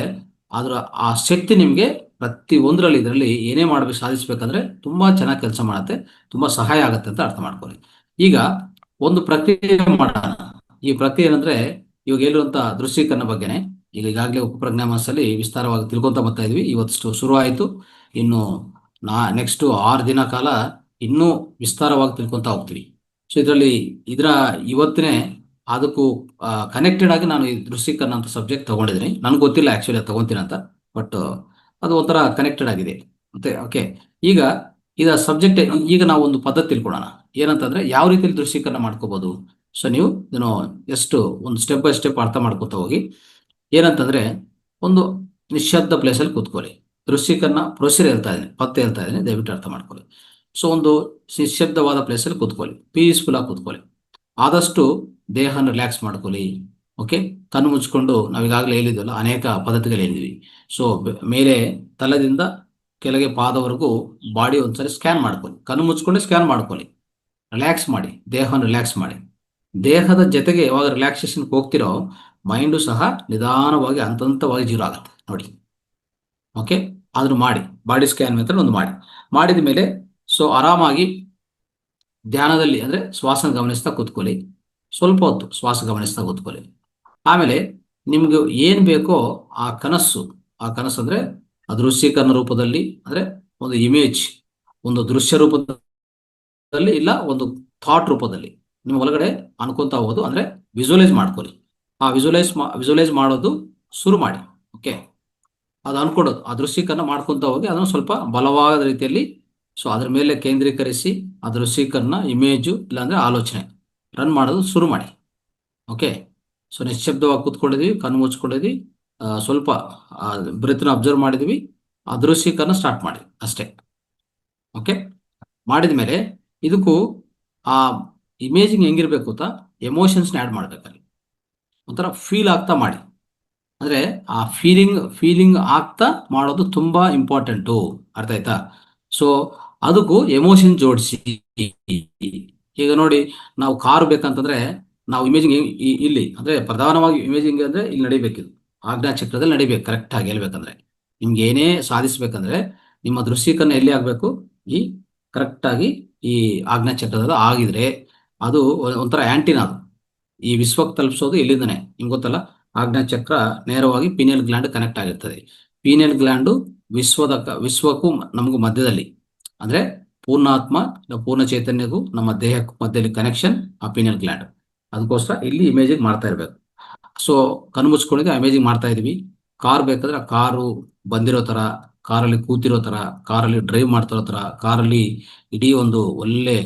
ಅದರ ಆ ಶಕ್ತಿ ನಿಮಗೆ ಪ್ರತಿ ಒಂದರಲ್ಲಿ ಇದರಲ್ಲಿ ಏನೇ ಮಾಡಬೇಕು ಸಾಧಿಸ್ಬೇಕಂದ್ರೆ ತುಂಬ ಚೆನ್ನಾಗಿ ಕೆಲಸ ಮಾಡುತ್ತೆ, ತುಂಬ ಸಹಾಯ ಆಗುತ್ತೆ ಅಂತ ಅರ್ಥ ಮಾಡ್ಕೊಳ್ಳಿ. ಈಗ ಒಂದು ಪ್ರಕ್ರಿಯೆ ಮಾಡೋಣ. ಈ ಪ್ರಕ್ರಿಯೆ ಏನಂದ್ರೆ ಇವಾಗ ಹೇಳಿರುವಂಥ ದೃಶ್ಯೀಕರಣ ಬಗ್ಗೆನೆ ಈಗ ಈಗಾಗಲೇ ಉಪಪ್ರಜ್ಞಾ ಮನಸ್ಸಲ್ಲಿ ವಿಸ್ತಾರವಾಗಿ ತಿಳ್ಕೊಂತ ಬರ್ತಾ ಇದ್ವಿ. ಇವತ್ತು ಶುರು ಆಯಿತು, ಇನ್ನು ನೆಕ್ಸ್ಟ್ 6 ದಿನ ಕಾಲ ಇನ್ನೂ ವಿಸ್ತಾರವಾಗಿ ತಿಳ್ಕೊಂತ ಹೋಗ್ತೀವಿ. ಸೊ ಇವತ್ತಿನೇ ಅದಕ್ಕೂ ಕನೆಕ್ಟೆಡ್ ಆಗಿ ನಾನು ಈ ದೃಶ್ಯೀಕರಣ ಅಂತ ಸಬ್ಜೆಕ್ಟ್ ತಗೊಂಡಿದ್ದೀನಿ. ನನಗೆ ಗೊತ್ತಿಲ್ಲ ಆ್ಯಕ್ಚುಲಿ ತಗೊಂತೀನಿ ಅಂತ, ಬಟ್ ಅದು ಒಂಥರ ಕನೆಕ್ಟೆಡ್ ಆಗಿದೆ ಮತ್ತೆ. ಓಕೆ, ಈಗ ಸಬ್ಜೆಕ್ಟ್ ಈಗ ನಾವು ಒಂದು ಪದ್ಧತಿ ತಿಳ್ಕೊಳ್ಳೋಣ. ಏನಂತಂದ್ರೆ ಯಾವ ರೀತಿಯಲ್ಲಿ ದೃಶ್ಯೀಕರಣ ಮಾಡ್ಕೋಬಹುದು. ಸೊ ನೀವು ಎಷ್ಟು ಒಂದು ಸ್ಟೆಪ್ ಬೈ ಸ್ಟೆಪ್ ಅರ್ಥ ಮಾಡ್ಕೊತಾ ಹೋಗಿ. ಏನಂತಂದ್ರೆ ಒಂದು ನಿಶ್ಶಬ್ದ ಪ್ಲೇಸಲ್ಲಿ ಕೂತ್ಕೊಳ್ಳಿ. ದೃಶ್ಯೀಕರಣ ಪ್ರೊಸೀಜರ್ ಹೇಳ್ತಾ ಇದ್ದೀನಿ, ದಯವಿಟ್ಟು ಅರ್ಥ ಮಾಡ್ಕೊಳ್ಳಿ. ಸೊ ಒಂದು ನಿಶ್ಶಬ್ದವಾದ ಪ್ಲೇಸಲ್ಲಿ ಕೂತ್ಕೊಳ್ಳಿ, ಪೀಸ್ಫುಲ್ ಆಗಿ ಕೂತ್ಕೊಳ್ಳಿ. ಆದಷ್ಟು ದೇಹನ ರಿಲ್ಯಾಕ್ಸ್ ಮಾಡ್ಕೊಳ್ಳಿ. ಓಕೆ, ಕಣ್ಣು ಮುಚ್ಕೊಂಡು ನಾವೀಗಾಗಲೇ ಹೇಳಿದ್ವಲ್ಲ, ಅನೇಕ ಪದ್ಧತಿಗಳು ಹೇಳಿದ್ವಿ. ಸೊ ಮೇಲೆ ತಲೆದಿಂದ ಕೆಳಗೆ ಪಾದವರೆಗೂ ಬಾಡಿ ಒಂದ್ಸರಿ ಸ್ಕ್ಯಾನ್ ಮಾಡ್ಕೊಳ್ಳಿ. ಕಣ್ಣು ಮುಚ್ಕೊಂಡು ಸ್ಕ್ಯಾನ್ ಮಾಡ್ಕೊಳ್ಳಿ. ರಿಲ್ಯಾಕ್ಸ್ ಮಾಡಿ, ದೇಹವನ್ನು ರಿಲ್ಯಾಕ್ಸ್ ಮಾಡಿ. ದೇಹದ ಜೊತೆಗೆ ಯಾವಾಗ ರಿಲ್ಯಾಕ್ಸೇಷನ್ಗೆ ಹೋಗ್ತಿರೋ ಮೈಂಡು ಸಹ ನಿಧಾನವಾಗಿ ಹಂತವಾಗಿ ಜೀರೋ ಆಗುತ್ತೆ ನೋಡಿ. ಓಕೆ, ಅದನ್ನು ಮಾಡಿ, ಬಾಡಿ ಸ್ಕ್ಯಾನ್ ಮೆಥಡ್ ಒಂದು ಮಾಡಿದ ಮೇಲೆ ಸೊ ಆರಾಮಾಗಿ ಧ್ಯಾನದಲ್ಲಿ ಅಂದರೆ ಶ್ವಾಸ ಗಮನಿಸ್ತಾ ಕೂತ್ಕೊಳ್ಳಿ. ಸ್ವಲ್ಪ ಹೊತ್ತು ಶ್ವಾಸ ಗಮನಿಸ್ತಾ ಕೂತ್ಕೊಳ್ಳಿ. ಆಮೇಲೆ ನಿಮ್ಗೆ ಏನು ಬೇಕೋ ಆ ಕನಸು ಅಂದರೆ ದೃಶ್ಯೀಕರಣ ರೂಪದಲ್ಲಿ, ಅಂದರೆ ಒಂದು ಇಮೇಜ್, ಒಂದು ದೃಶ್ಯ ರೂಪದಲ್ಲಿ, ಇಲ್ಲ ಒಂದು ಥಾಟ್ ರೂಪದಲ್ಲಿ ನಿಮ್ಮ ಒಳಗಡೆ ಅನ್ಕೊಂತ ಹೋಗೋದು, ಅಂದರೆ ವಿಜುವಲೈಸ್ ಮಾಡ್ಕೊಳ್ಳಿ. ಆ ವಿಜುವಲೈಸ್ ಮಾಡೋದು ಶುರು ಮಾಡಿ. ಓಕೆ, ಅದು ಅನ್ಕೊಡೋದು, ಆ ದೃಶ್ಯೀಕರಣ ಮಾಡ್ಕೊತ ಹೋಗಿ ಅದನ್ನು ಸ್ವಲ್ಪ ಬಲವಾದ ರೀತಿಯಲ್ಲಿ ಸೊ ಅದ್ರ ಮೇಲೆ ಕೇಂದ್ರೀಕರಿಸಿ ಆ ದೃಶ್ಯೀಕರಣ ಇಮೇಜು ಇಲ್ಲಾಂದರೆ ಆಲೋಚನೆ ರನ್ ಮಾಡೋದು ಶುರು ಮಾಡಿ. ಓಕೆ, ಸೊ ನಿಶ್ಶಬ್ದವಾಗಿ ಕೂತ್ಕೊಂಡಿದ್ವಿ, ಕಣ್ಣು ಮುಚ್ಕೊಂಡಿದ್ವಿ, ಸ್ವಲ್ಪ ಬ್ರೆತ್ನ ಅಬ್ಸರ್ವ್ ಮಾಡಿದ್ವಿ, ಆ ದೃಶ್ಯೀಕರಣ ಸ್ಟಾರ್ಟ್ ಮಾಡಿ ಅಷ್ಟೇ. ಓಕೆ, ಮಾಡಿದ ಮೇಲೆ ಇದಕ್ಕೂ ಆ ಇಮೇಜಿಂಗ್ ಹೆಂಗಿರ್ಬೇಕು ಅಂತ ಎಮೋಷನ್ಸ್ನ ಆ್ಯಡ್ ಮಾಡ್ಬೇಕಲ್ಲಿ. ಒಂಥರ ಫೀಲ್ ಆಗ್ತಾ ಮಾಡಿ. ಅಂದರೆ ಆ ಫೀಲಿಂಗ್ ಆಗ್ತಾ ಮಾಡೋದು ತುಂಬ ಇಂಪಾರ್ಟೆಂಟು. ಅರ್ಥ ಆಯ್ತಾ? ಸೊ ಅದಕ್ಕೂ ಎಮೋಷನ್ ಜೋಡಿಸಿ. ಈಗ ನೋಡಿ, ನಾವು ಕಾರು ಬೇಕಂತಂದ್ರೆ ನಾವು ಇಮೇಜಿಂಗ್ ಇಲ್ಲಿ ಅಂದರೆ ಪ್ರಧಾನವಾಗಿ ಇಮೇಜಿಂಗ್ ಅಂದರೆ ಇಲ್ಲಿ ನಡಿಬೇಕಿದು, ಆಜ್ಞಾ ಚಕ್ರದಲ್ಲಿ ನಡಿಬೇಕು. ಕರೆಕ್ಟಾಗಿ ಹೇಳ್ಬೇಕಂದ್ರೆ ನಿಮ್ಗೆ ಏನೇ ಸಾಧಿಸ್ಬೇಕಂದ್ರೆ ನಿಮ್ಮ ದೃಶ್ಯೀಕರಣ ಎಲ್ಲಿ ಆಗಬೇಕು, ಈ ಕರೆಕ್ಟಾಗಿ ಈ ಆಜ್ಞಾ ಚಕ್ರದಲ್ಲಿ ಆಗಿದ್ರೆ ಅದು ಒಂಥರ ಆ್ಯಂಟಿನ. ಅದು ಈ ವಿಶ್ವಕ್ಕೆ ತಲುಪಿಸೋದು ಇಲ್ಲಿಂದನೇ. ನಿಮ್ಗೆ ಗೊತ್ತಲ್ಲ, ಆಜ್ಞಾ ಚಕ್ರ ನೇರವಾಗಿ ಪೀನಿಯಲ್ ಗ್ಲ್ಯಾಂಡ್ ಕನೆಕ್ಟ್ ಆಗಿರ್ತದೆ. ಪೀನಿಯಲ್ ಗ್ಲ್ಯಾಂಡು ವಿಶ್ವಕ್ಕೂ ನಮಗೂ ಮಧ್ಯದಲ್ಲಿ, ಅಂದರೆ ಪೂರ್ಣಾತ್ಮ ಪೂರ್ಣ ಚೈತನ್ಯಗೂ ನಮ್ಮ ದೇಹಕ್ಕೂ ಮಧ್ಯದಲ್ಲಿ ಕನೆಕ್ಷನ್ ಆ ಪೀನಿಯಲ್ ಗ್ಲ್ಯಾಂಡ್. ಅದಕ್ಕೋಸ್ಕರ ಇಲ್ಲಿ ಇಮೇಜಿಂಗ್ ಮಾಡ್ತಾ ಇರಬೇಕು. ಸೊ ಕಣ್ಣು ಮುಚ್ಕೊಂಡಿದ್ದು ಇಮೇಜಿಂಗ್ ಮಾಡ್ತಾ ಇದೀವಿ. ಕಾರ್ ಬೇಕಾದ್ರೆ ಆ ಕಾರು ಬಂದಿರೋ ಥರ, ಕಾರಲ್ಲಿ ಕೂತಿರೋ ಥರ, ಕಾರಲ್ಲಿ ಡ್ರೈವ್ ಮಾಡ್ತಿರೋ ಥರ, ಕಾರಲ್ಲಿ ಇಡೀ ಒಂದು ಒಳ್ಳೆ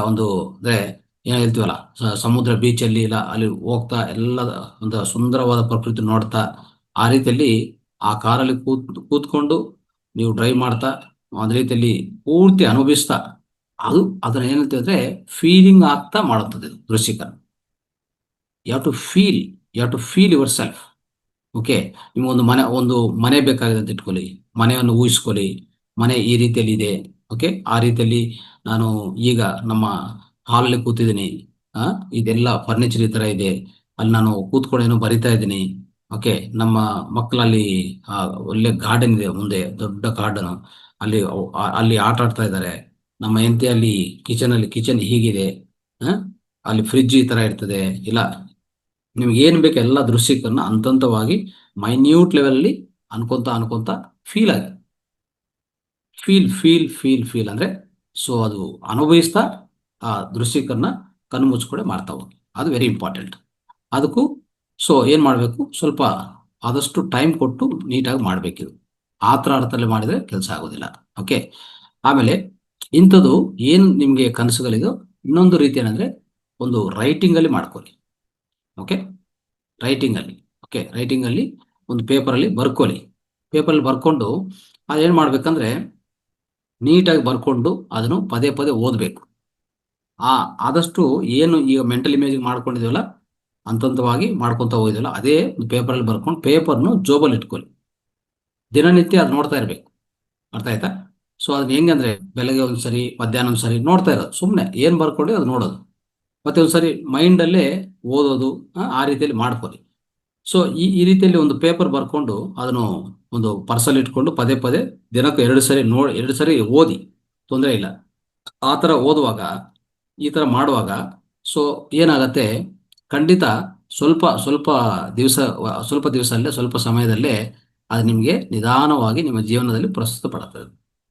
ಒಂದು ಅಂದರೆ ಏನು ಹೇಳ್ತೀವಲ್ಲ, ಸಮುದ್ರ ಬೀಚಲ್ಲಿ ಇಲ್ಲ ಅಲ್ಲಿ ಹೋಗ್ತಾ ಎಲ್ಲ ಒಂದು ಸುಂದರವಾದ ಪ್ರಕೃತಿ ನೋಡ್ತಾ, ಆ ರೀತಿಯಲ್ಲಿ ಆ ಕಾರಲ್ಲಿ ಕೂತ್ಕೊಂಡು ನೀವು ಡ್ರೈವ್ ಮಾಡ್ತಾ ಒಂದು ರೀತಿಯಲ್ಲಿ ಪೂರ್ತಿ ಅನುಭವಿಸ್ತಾ ಅದನ್ನ ಏನಂತ ಅಂದ್ರೆ ಫೀಲಿಂಗ್ ಆಗ್ತಾ ಮಾಡುತ್ತದೆ ಇದು ದೃಶ್ಯೀಕರಣ. You have to feel, you have to feel yourself. Okay, ನಿಮ್ಗೊಂದು ಮನೆ ಬೇಕಾಗಿದೆ ಅಂತ ಇಟ್ಕೊಳ್ಳಿ, ಮನೆಯನ್ನು ಊಹಿಸ್ಕೊಳ್ಳಿ. ಮನೆ ಈ ರೀತಿಯಲ್ಲಿ ಇದೆ. ಓಕೆ, ಆ ರೀತಿಯಲ್ಲಿ ನಾನು ಈಗ ನಮ್ಮ ಹಾಲಲ್ಲಿ ಕೂತಿದ್ದೀನಿ. ಆ ಇದೆಲ್ಲ ಫರ್ನಿಚರ್ ಈ ತರ ಇದೆ. ಅಲ್ಲಿ ನಾನು ಕೂತ್ಕೊಂಡೇನೋ ಬರಿತಾ ಇದ್ದೀನಿ. ಓಕೆ, ನಮ್ಮ ಮಕ್ಕಳಲ್ಲಿ ಒಳ್ಳೆ ಗಾರ್ಡನ್ ಇದೆ, ಮುಂದೆ ದೊಡ್ಡ ಗಾರ್ಡನ್. ಅಲ್ಲಿ ಆಟ ಆಡ್ತಾ ಇದ್ದಾರೆ. ನಮ್ಮ ಹೆಂಡತಿ ಅಲ್ಲಿ ಕಿಚನ್ ಹೀಗಿದೆ. ಆ, ಅಲ್ಲಿ ಫ್ರಿಡ್ಜ್ ಈ ತರ ಇರ್ತದೆ. ಇಲ್ಲ, ನಿಮ್ಗೆ ಏನ್ ಬೇಕು ಎಲ್ಲ ದೃಶ್ಯೀಕರಣ ಹಂತವಾಗಿ ಮೈನ್ಯೂಟ್ ಲೆವೆಲ್ ಅಲ್ಲಿ ಅನ್ಕೊಂತ ಫೀಲ್ ಆಗಿ ಫೀಲ್ ಅಂದ್ರೆ, ಸೊ ಅದು ಅನುಭವಿಸ್ತಾ ಆ ದೃಶ್ಯೀಕರಣ ಕಣ್ಣು ಮುಚ್ಕೊಂಡೆ ಮಾಡ್ತಾ ಹೋಗಿ. ಅದು ವೆರಿ ಇಂಪಾರ್ಟೆಂಟ್. ಅದಕ್ಕೂ ಸೊ ಏನ್ ಮಾಡಬೇಕು, ಸ್ವಲ್ಪ ಆದಷ್ಟು ಟೈಮ್ ಕೊಟ್ಟು ನೀಟಾಗಿ ಮಾಡಬೇಕಿದು. ಅರ್ಥದಲ್ಲಿ ಮಾಡಿದ್ರೆ ಕೆಲಸ ಆಗೋದಿಲ್ಲ. ಓಕೆ, ಆಮೇಲೆ ಇಂಥದ್ದು ಏನು ನಿಮಗೆ ಕನಸುಗಳಿದೋ, ಇನ್ನೊಂದು ರೀತಿ ಏನಂದ್ರೆ ಒಂದು ರೈಟಿಂಗ್ ಅಲ್ಲಿ ಮಾಡ್ಕೊಳ್ಳಿ. ಓಕೆ, ರೈಟಿಂಗ್ ಅಲ್ಲಿ ಓಕೆ ರೈಟಿಂಗ್ ಅಲ್ಲಿ ಒಂದು ಪೇಪರಲ್ಲಿ ಬರ್ಕೊಳ್ಳಿ. ಪೇಪರಲ್ಲಿ ಬರ್ಕೊಂಡು ಅದೇನು ಮಾಡ್ಬೇಕಂದ್ರೆ ನೀಟಾಗಿ ಬರ್ಕೊಂಡು ಅದನ್ನು ಪದೇ ಪದೇ ಓದಬೇಕು. ಆದಷ್ಟು ಏನು ಈಗ ಮೆಂಟಲ್ ಇಮೇಜ್ ಮಾಡ್ಕೊಂಡಿದ್ದೀವಲ್ಲ, ಹಂತವಾಗಿ ಮಾಡ್ಕೊತ ಹೋಗಿದ್ದೀವಲ್ಲ, ಅದೇ ಒಂದು ಪೇಪರಲ್ಲಿ ಬರ್ಕೊಂಡು ಪೇಪರ್ನು ಜೋಬಲ್ಲಿ ಇಟ್ಕೊಳ್ಳಿ. ದಿನನಿತ್ಯ ಅದು ನೋಡ್ತಾ ಇರಬೇಕು. ಅರ್ಥ ಆಯ್ತಾ? ಸೊ ಅದನ್ನ ಹೆಂಗಂದ್ರೆ ಬೆಳಗ್ಗೆ ಒಂದ್ಸರಿ, ಮಧ್ಯಾಹ್ನ ಒಂದ್ಸರಿ ನೋಡ್ತಾ ಇರೋದು, ಸುಮ್ಮನೆ ಏನು ಬರ್ಕೊಂಡು ಅದು ನೋಡೋದು. ಮತ್ತೆ ಒಂದ್ಸರಿ ಮೈಂಡಲ್ಲೇ ಓದೋದು. ಆ ರೀತಿಯಲ್ಲಿ ಮಾಡ್ಕೊಳ್ಳಿ. ಸೊ ಈ ರೀತಿಯಲ್ಲಿ ಒಂದು ಪೇಪರ್ ಬರ್ಕೊಂಡು ಅದನ್ನು ಒಂದು ಪರ್ಸಲ್ಲಿ ಇಟ್ಕೊಂಡು ಪದೇ ಪದೇ ದಿನಕ್ಕೆ 2 ಸರಿ 2 ಸರಿ ಓದಿ, ತೊಂದರೆ ಇಲ್ಲ. ಆ ಥರ ಓದುವಾಗ, ಈ ಥರ ಮಾಡುವಾಗ ಸೊ ಏನಾಗತ್ತೆ, ಖಂಡಿತ ಸ್ವಲ್ಪ ಸ್ವಲ್ಪ ದಿವಸ ಸ್ವಲ್ಪ ದಿವಸದಲ್ಲೇ, ಸ್ವಲ್ಪ ಸಮಯದಲ್ಲೇ ಅದು ನಿಮಗೆ ನಿಧಾನವಾಗಿ ನಿಮ್ಮ ಜೀವನದಲ್ಲಿ ಪ್ರಸ್ತುತ ಪಡುತ್ತದೆ.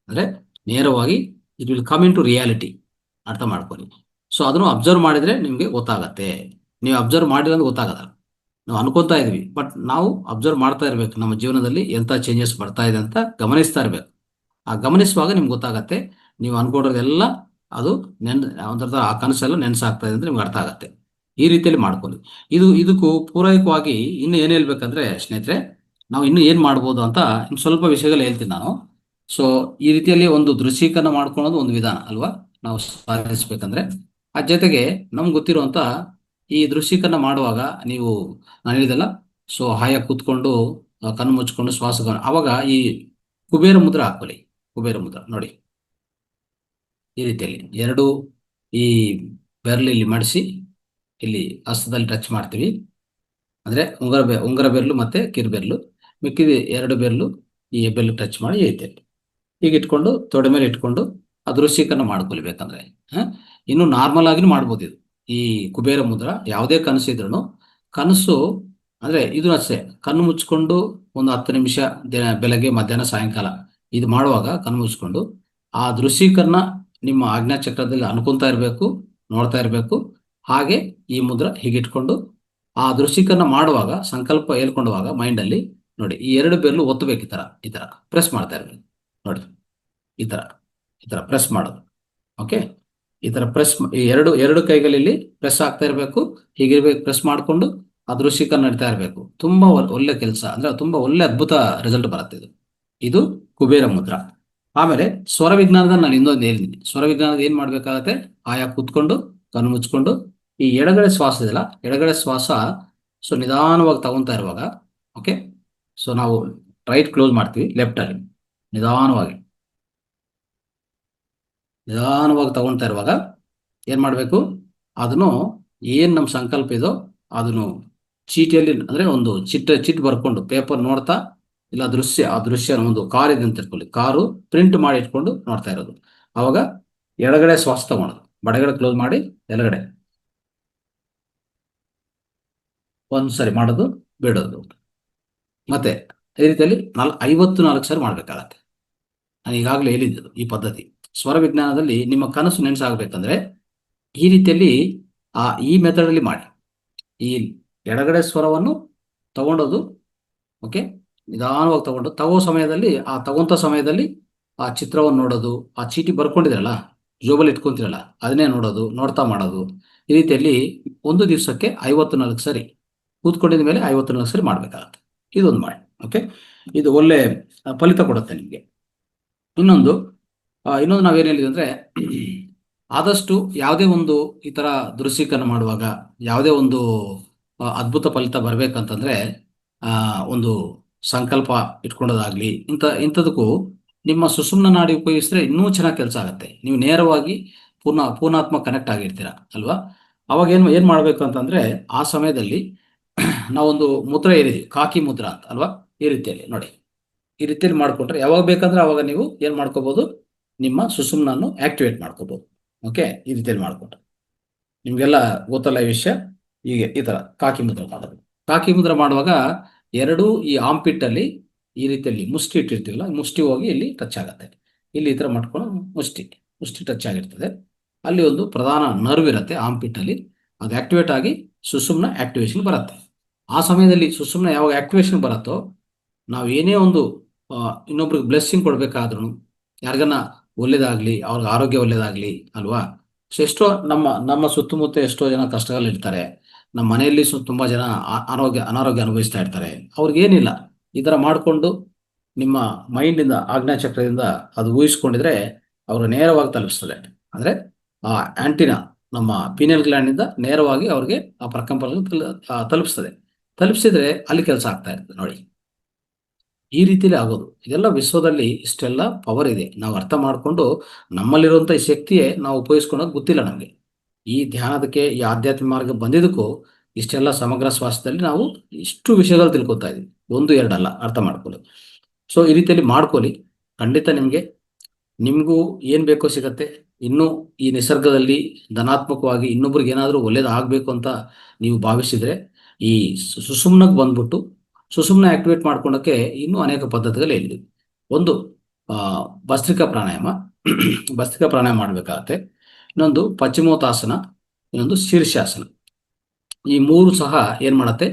ಅಂದರೆ ನೇರವಾಗಿ it will come into reality. ಅರ್ಥ ಮಾಡ್ಕೊಳ್ಳಿ. ಸೊ ಅದನ್ನು ಅಬ್ಸರ್ವ್ ಮಾಡಿದರೆ ನಿಮಗೆ ಗೊತ್ತಾಗತ್ತೆ. ನೀವು ಅಬ್ಸರ್ವ್ ಮಾಡಿಲ್ಲ ಅಂದ್ರೆ ಗೊತ್ತಾಗಲ್ಲ. ನಾವು ಅನ್ಕೋತಾ ಇದ್ವಿ, ಬಟ್ ನಾವು ಅಬ್ಸರ್ವ್ ಮಾಡ್ತಾ ಇರ್ಬೇಕು. ನಮ್ಮ ಜೀವನದಲ್ಲಿ ಎಂಥ ಚೇಂಜಸ್ ಬರ್ತಾ ಇದೆ ಅಂತ ಗಮನಿಸ್ತಾ ಇರ್ಬೇಕು. ಆ ಗಮನಿಸುವಾಗ ನಿಮ್ಗೆ ಗೊತ್ತಾಗತ್ತೆ, ನೀವು ಅನ್ಕೊಂಡಿರೋದೆಲ್ಲ ಅದು ಒಂಥರ ಆ ಕನಸೆಲ್ಲ ನೆನ್ಸಾಗ್ತಾ ಇದೆ ಅಂತ ನಿಮ್ಗೆ ಅರ್ಥ ಆಗತ್ತೆ. ಈ ರೀತಿಯಲ್ಲಿ ಮಾಡ್ಕೊಳ್ಳಿ. ಇದಕ್ಕೂ ಪೂರಕವಾಗಿ ಇನ್ನು ಏನು ಹೇಳ್ಬೇಕಂದ್ರೆ ಸ್ನೇಹಿತರೆ, ನಾವು ಇನ್ನು ಏನು ಮಾಡ್ಬೋದು ಅಂತ ಇನ್ನು ಸ್ವಲ್ಪ ವಿಷಯಗಳು ಹೇಳ್ತೀನಿ ನಾನು. ಸೊ ಈ ರೀತಿಯಲ್ಲಿ ಒಂದು ದೃಶ್ಯೀಕರಣ ಮಾಡ್ಕೊಳ್ಳೋದು ಒಂದು ವಿಧಾನ ಅಲ್ವಾ, ನಾವು ಸಾಧಿಸ್ಬೇಕಂದ್ರೆ. ಆ ಜೊತೆಗೆ ನಮ್ಗೆ ಗೊತ್ತಿರುವಂತ ಈ ದೃಶ್ಯೀಕರಣ ಮಾಡುವಾಗ ನೀವು, ನಾನು ಹೇಳಿದೆಲ್ಲ, ಸೊ ಹಾಯಾಗಿ ಕೂತ್ಕೊಂಡು ಕಣ್ಣು ಮುಚ್ಕೊಂಡು ಅವಾಗ ಈ ಕುಬೇರ ಮುದ್ರ ಹಾಕೊಳ್ಳಿ. ಕುಬೇರ ಮುದ್ರ ನೋಡಿ, ಈ ರೀತಿಯಲ್ಲಿ ಎರಡು ಈ ಬೆರಳು ಇಲ್ಲಿ ಮಾಡಿಸಿ, ಇಲ್ಲಿ ಹಸ್ತದಲ್ಲಿ ಟಚ್ ಮಾಡ್ತೀವಿ. ಅಂದ್ರೆ ಉಂಗರ ಬೆರಳು ಮತ್ತೆ ಕಿರುಬೆರಳು, ಮಿಕ್ಕಿದ 2 ಬೆರಳು ಈ ಬೆರಳು ಟಚ್ ಮಾಡಿ ಐತೆ. ಈಗ ಇಟ್ಕೊಂಡು ತೊಡೆ ಮೇಲೆ ಇಟ್ಕೊಂಡು ಆ ದೃಶ್ಯೀಕರಣ ಮಾಡ್ಕೊಳ್ಬೇಕಂದ್ರೆ, ಇನ್ನು ನಾರ್ಮಲ್ ಆಗಿನೂ ಮಾಡ್ಬೋದು ಇದು. ಈ ಕುಬೇರ ಮುದ್ರ ಯಾವುದೇ ಕನಸಿದ್ರು, ಕನಸು ಅಂದ್ರೆ ಇದು ಅಷ್ಟೇ, ಕಣ್ಣು ಮುಚ್ಕೊಂಡು ಒಂದು 10 ನಿಮಿಷ ಬೆಳಗ್ಗೆ, ಮಧ್ಯಾಹ್ನ, ಸಾಯಂಕಾಲ ಇದು ಮಾಡುವಾಗ ಕಣ್ಣು ಮುಚ್ಕೊಂಡು ಆ ದೃಶ್ಯೀಕರಣ ನಿಮ್ಮ ಆಜ್ಞಾ ಚಕ್ರದಲ್ಲಿ ಅನ್ಕೊಂತಾ ಇರಬೇಕು, ನೋಡ್ತಾ ಇರಬೇಕು. ಹಾಗೆ ಈ ಮುದ್ರ ಹೀಗಿಟ್ಕೊಂಡು ಆ ದೃಶ್ಯೀಕರಣ ಮಾಡುವಾಗ ಸಂಕಲ್ಪ ಹೇಳ್ಕೊಂಡವಾಗ ಮೈಂಡಲ್ಲಿ ನೋಡಿ, ಈ 2 ಬೆರಳು ಒತ್ತಬೇಕು. ಈ ತರ ಪ್ರೆಸ್ ಮಾಡ್ತಾ ಇರ್ಬೇಕು ನೋಡಿ. ಈ ತರ ಪ್ರೆಸ್ ಮಾಡೋದು. ಓಕೆ, ಈ ತರ ಪ್ರೆಸ್, ಈ ಎರಡು ಕೈಗಳಲ್ಲಿ ಪ್ರೆಸ್ ಆಗ್ತಾ ಇರಬೇಕು. ಹೀಗಿರ್ಬೇಕು, ಪ್ರೆಸ್ ಮಾಡಿಕೊಂಡು ಆ ದೃಶ್ಯೀಕರಣ ನಡೀತಾ ಇರಬೇಕು. ತುಂಬಾ ಒಳ್ಳೆ ಕೆಲಸ, ಅಂದ್ರೆ ತುಂಬಾ ಒಳ್ಳೆ ಅದ್ಭುತ ರಿಸಲ್ಟ್ ಬರುತ್ತೆ ಇದು ಕುಬೇರ ಮುದ್ರ. ಆಮೇಲೆ ಸ್ವರ ವಿಜ್ಞಾನದಲ್ಲಿ ನಾನು ಇನ್ನೊಂದು ಹೇಳಿದ್ದೀನಿ. ಸ್ವರ ವಿಜ್ಞಾನದ ಏನ್ ಮಾಡ್ಬೇಕಾಗತ್ತೆ, ಆಯಾ ಕೂತ್ಕೊಂಡು ಕಣ್ಣು ಮುಚ್ಕೊಂಡು ಈ ಎಡಗಡೆ ಶ್ವಾಸ ಇದೆಯಲ್ಲ, ಎಡಗಡೆ ಶ್ವಾಸ ಸೊ ನಿಧಾನವಾಗಿ ತಗೊಂತಾ ಇರುವಾಗ, ಓಕೆ, ಸೊ ನಾವು ರೈಟ್ ಕ್ಲೋಸ್ ಮಾಡ್ತೀವಿ, ಲೆಫ್ಟ್ ಅಲ್ಲಿ ನಿಧಾನವಾಗಿ ತಗೊಳ್ತಾ ಇರುವಾಗ ಏನ್ ಮಾಡ್ಬೇಕು, ಅದನ್ನು ಏನ್ ನಮ್ಮ ಸಂಕಲ್ಪ ಇದೋ ಅದನ್ನು ಚೀಟಿಯಲ್ಲಿ, ಅಂದ್ರೆ ಒಂದು ಚಿಟ್ ಬರ್ಕೊಂಡು ಪೇಪರ್ ನೋಡ್ತಾ, ಇಲ್ಲ ಆ ದೃಶ್ಯ ಒಂದು ಕಾರ್ ಇದೆ ಅಂತ ಇಟ್ಕೊಳ್ಳಿ, ಕಾರು ಪ್ರಿಂಟ್ ಮಾಡಿ ಇಟ್ಕೊಂಡು ನೋಡ್ತಾ ಇರೋದು. ಅವಾಗ ಎಡಗಡೆ ಶ್ವಾಸ ತಗೊಳೋದು, ಬಡಗಡೆ ಕ್ಲೋಸ್ ಮಾಡಿ ಎಡಗಡೆ ಒಂದ್ಸರಿ ಮಾಡೋದು, ಬಿಡೋದು. ಮತ್ತೆ ಈ ರೀತಿಯಲ್ಲಿ 54 ಸಾರಿ ಮಾಡ್ಬೇಕಾಗತ್ತೆ. ನಾನು ಈಗಾಗಲೇ ಹೇಳಿದ್ದು ಈ ಪದ್ಧತಿ. ಸ್ವರ ವಿಜ್ಞಾನದಲ್ಲಿ ನಿಮ್ಮ ಕನಸು ನೆನಸಾಗಬೇಕಂದ್ರೆ ಈ ರೀತಿಯಲ್ಲಿ ಈ ಮೆಥಡ್ ಅಲ್ಲಿ ಮಾಡಿ. ಈ ಎಡಗಡೆ ಸ್ವರವನ್ನು ತಗೊಂಡೋದು, ಓಕೆ, ನಿಧಾನವಾಗಿ ತಗೋ ಸಮಯದಲ್ಲಿ, ತಗೊಂತ ಸಮಯದಲ್ಲಿ ಆ ಚಿತ್ರವನ್ನು ನೋಡೋದು, ಆ ಚೀಟಿ ಬರ್ಕೊಂಡಿದ್ರಲ್ಲ, ಜೋಬಲ್ಲಿ ಇಟ್ಕೊಂತಿರಲ್ಲ, ಅದನ್ನೇ ನೋಡೋದು, ನೋಡ್ತಾ ಮಾಡೋದು. ಈ ರೀತಿಯಲ್ಲಿ ಒಂದು ದಿವಸಕ್ಕೆ 54 ಸರಿ ಕೂತ್ಕೊಂಡಿದ ಮೇಲೆ 54 ಸರಿ ಮಾಡ್ಬೇಕಾಗತ್ತೆ. ಇದೊಂದು ಮಾಡಿ. ಓಕೆ, ಇದು ಒಳ್ಳೆ ಫಲಿತ ಕೊಡುತ್ತೆ ನಿಮಗೆ. ಇನ್ನೊಂದು, ಇನ್ನೊಂದು ನಾವೇನು ಹೇಳಿದ್ವಿ ಅಂದರೆ ಆದಷ್ಟು ಯಾವುದೇ ಒಂದು ಈ ಥರ ದೃಶ್ಯೀಕರಣ ಮಾಡುವಾಗ ಯಾವುದೇ ಒಂದು ಅದ್ಭುತ ಫಲಿತ ಬರಬೇಕಂತಂದರೆ ಒಂದು ಸಂಕಲ್ಪ ಇಟ್ಕೊಳ್ಳೋದಾಗಲಿ ಇಂಥದಕ್ಕೂ ನಿಮ್ಮ ಸುಷುಮ್ನ ನಾಡಿ ಉಪಯೋಗಿಸಿದ್ರೆ ಇನ್ನೂ ಚೆನ್ನಾಗಿ ಕೆಲಸ ಆಗುತ್ತೆ. ನೀವು ನೇರವಾಗಿ ಪೂರ್ಣಾತ್ಮ ಕನೆಕ್ಟ್ ಆಗಿರ್ತೀರ ಅಲ್ವಾ. ಅವಾಗ ಏನು ಮಾಡಬೇಕು ಅಂತಂದರೆ ಆ ಸಮಯದಲ್ಲಿ ನಾವೊಂದು ಮುದ್ರೆ ಏರಿದ್ವಿ, ಕಾಕಿ ಮುದ್ರಾ ಅಂತ ಅಲ್ವಾ. ಈ ರೀತಿಯಲ್ಲಿ ನೋಡಿ, ಈ ರೀತಿಯಲ್ಲಿ ಮಾಡಿಕೊಂಡ್ರೆ ಯಾವಾಗ ಬೇಕಂದ್ರೆ ಅವಾಗ ನೀವು ಏನು ಮಾಡ್ಕೋಬೋದು, ನಿಮ್ಮ ಸುಷುಮ್ನನ್ನು ಆಕ್ಟಿವೇಟ್ ಮಾಡ್ಕೋಬೋದು. ಓಕೆ, ಈ ರೀತಿಯಲ್ಲಿ ಮಾಡಿಕೊಂಡ್ರೆ ನಿಮಗೆಲ್ಲ ಗೊತ್ತಲ್ಲ ಈ ವಿಷಯ. ಹೀಗೆ ಈ ಥರ ಕಾಕಿ ಮುದ್ರೆ ಮಾಡೋದು. ಕಾಕಿ ಮುದ್ರೆ ಮಾಡುವಾಗ ಎರಡೂ ಈ ಆಂಪಿಟ್ಟಲ್ಲಿ ಈ ರೀತಿಯಲ್ಲಿ ಮುಷ್ಟಿ ಇಟ್ಟಿರ್ತೀವಲ್ಲ, ಮುಷ್ಟಿ ಹೋಗಿ ಇಲ್ಲಿ ಟಚ್ ಆಗುತ್ತೆ. ಇಲ್ಲಿ ಈ ಥರ ಮಾಡ್ಕೊಂಡು ಮುಷ್ಟಿ ಟಚ್ ಆಗಿರ್ತದೆ. ಅಲ್ಲಿ ಒಂದು ಪ್ರಧಾನ ನರ್ವ್ ಇರುತ್ತೆ ಆಂಪಿಟ್ಟಲ್ಲಿ, ಅದು ಆಕ್ಟಿವೇಟ್ ಆಗಿ ಸುಷುಮ್ನ ಆಕ್ಟಿವೇಶನ್ ಬರುತ್ತೆ. ಆ ಸಮಯದಲ್ಲಿ ಸುಷುಮ್ನ ಯಾವಾಗ ಆಕ್ಟಿವೇಶನ್ ಬರುತ್ತೋ ನಾವು ಏನೇ ಒಂದು ಇನ್ನೊಬ್ರಿಗೆ ಬ್ಲೆಸ್ಸಿಂಗ್ ಕೊಡಬೇಕಾದ್ರೂ, ಯಾರಿಗನ್ನ ಒಳ್ಳೇದಾಗಲಿ, ಅವ್ರಿಗೆ ಆರೋಗ್ಯ ಒಳ್ಳೇದಾಗಲಿ ಅಲ್ವಾ. ಸೊ ಎಷ್ಟೋ ನಮ್ಮ ಸುತ್ತಮುತ್ತ ಎಷ್ಟೋ ಜನ ಕಷ್ಟದಲ್ಲಿರ್ತಾರೆ. ನಮ್ಮ ಮನೆಯಲ್ಲಿ ತುಂಬ ಜನ ಅನಾರೋಗ್ಯ ಅನುಭವಿಸ್ತಾ ಇರ್ತಾರೆ. ಅವ್ರಿಗೇನಿಲ್ಲ, ಈ ಥರ ಮಾಡಿಕೊಂಡು ನಿಮ್ಮ ಮೈಂಡಿಂದ ಆಜ್ಞಾಚಕ್ರದಿಂದ ಅದು ಊಹಿಸ್ಕೊಂಡಿದ್ರೆ ಅವರು ನೇರವಾಗಿ ತಲುಪಿಸ್ತದೆ. ಅಂದರೆ ಆ ಆಂಟಿನಾ ನಮ್ಮ ಪೀನಿಯಲ್ ಗ್ಲ್ಯಾಂಡಿಂದ ನೇರವಾಗಿ ಅವ್ರಿಗೆ ಆ ಪ್ರಕಂಪನ ತಲುಪಿಸ್ತದೆ. ತಲುಪಿಸಿದ್ರೆ ಅಲ್ಲಿ ಕೆಲಸ ಆಗ್ತಾ ಇರ್ತದೆ ನೋಡಿ. ಈ ರೀತಿಯಲ್ಲಿ ಆಗೋದು. ಇದೆಲ್ಲ ವಿಶ್ವದಲ್ಲಿ ಇಷ್ಟೆಲ್ಲ ಪವರ್ ಇದೆ. ನಾವು ಅರ್ಥ ಮಾಡಿಕೊಂಡು ನಮ್ಮಲ್ಲಿರುವಂಥ ಈ ಶಕ್ತಿಯೇ ನಾವು ಉಪಯೋಗಿಸ್ಕೊಳ್ಳೋದು ಗೊತ್ತಿಲ್ಲ ನಮಗೆ. ಈ ಧ್ಯಾನದಕ್ಕೆ, ಈ ಆಧ್ಯಾತ್ಮಿಕ ಮಾರ್ಗ ಬಂದಿದ್ದಕ್ಕೂ ಇಷ್ಟೆಲ್ಲ ಸಮಗ್ರ ಸ್ವಾಸ್ಥ್ಯದಲ್ಲಿ ನಾವು ಇಷ್ಟು ವಿಷಯಗಳು ತಿಳ್ಕೊತಾ ಇದ್ದೀವಿ. ಒಂದು ಎರಡಲ್ಲ, ಅರ್ಥ ಮಾಡ್ಕೊಳ್ಳಿ. ಸೊ ಈ ರೀತಿಯಲ್ಲಿ ಮಾಡ್ಕೊಳ್ಳಿ, ಖಂಡಿತ ನಿಮಗೂ ಏನು ಬೇಕೋ ಸಿಗತ್ತೆ. ಇನ್ನೂ ಈ ನಿಸರ್ಗದಲ್ಲಿ ಧನಾತ್ಮಕವಾಗಿ ಇನ್ನೊಬ್ರಿಗೆ ಏನಾದರೂ ಒಳ್ಳೇದಾಗಬೇಕು ಅಂತ ನೀವು ಭಾವಿಸಿದರೆ ಈ ಸುಷುಮ್ನಕ್ಕೆ ಬಂದ್ಬಿಟ್ಟು ಸುಷುಮ್ನ ಆಕ್ಟಿವೇಟ್ ಮಾಡ್ಕೊಳಕ್ಕೆ ಇನ್ನೂ ಅನೇಕ ಪದ್ಧತಿಗಳು ಹೇಳಿದ್ವಿ. ಒಂದು ಭಸ್ತ್ರಿಕಾ ಪ್ರಾಣಾಯಾಮ ಭಸ್ತ್ರಿಕಾ ಪ್ರಾಣಾಯಾಮ ಮಾಡಬೇಕಾಗತ್ತೆ. ಇನ್ನೊಂದು ಪಶ್ಚಿಮೋತ್ತಾಸನ, ಇನ್ನೊಂದು ಶೀರ್ಷಾಸನ. ಈ ಮೂರು ಸಹ ಏನು ಮಾಡುತ್ತೆ,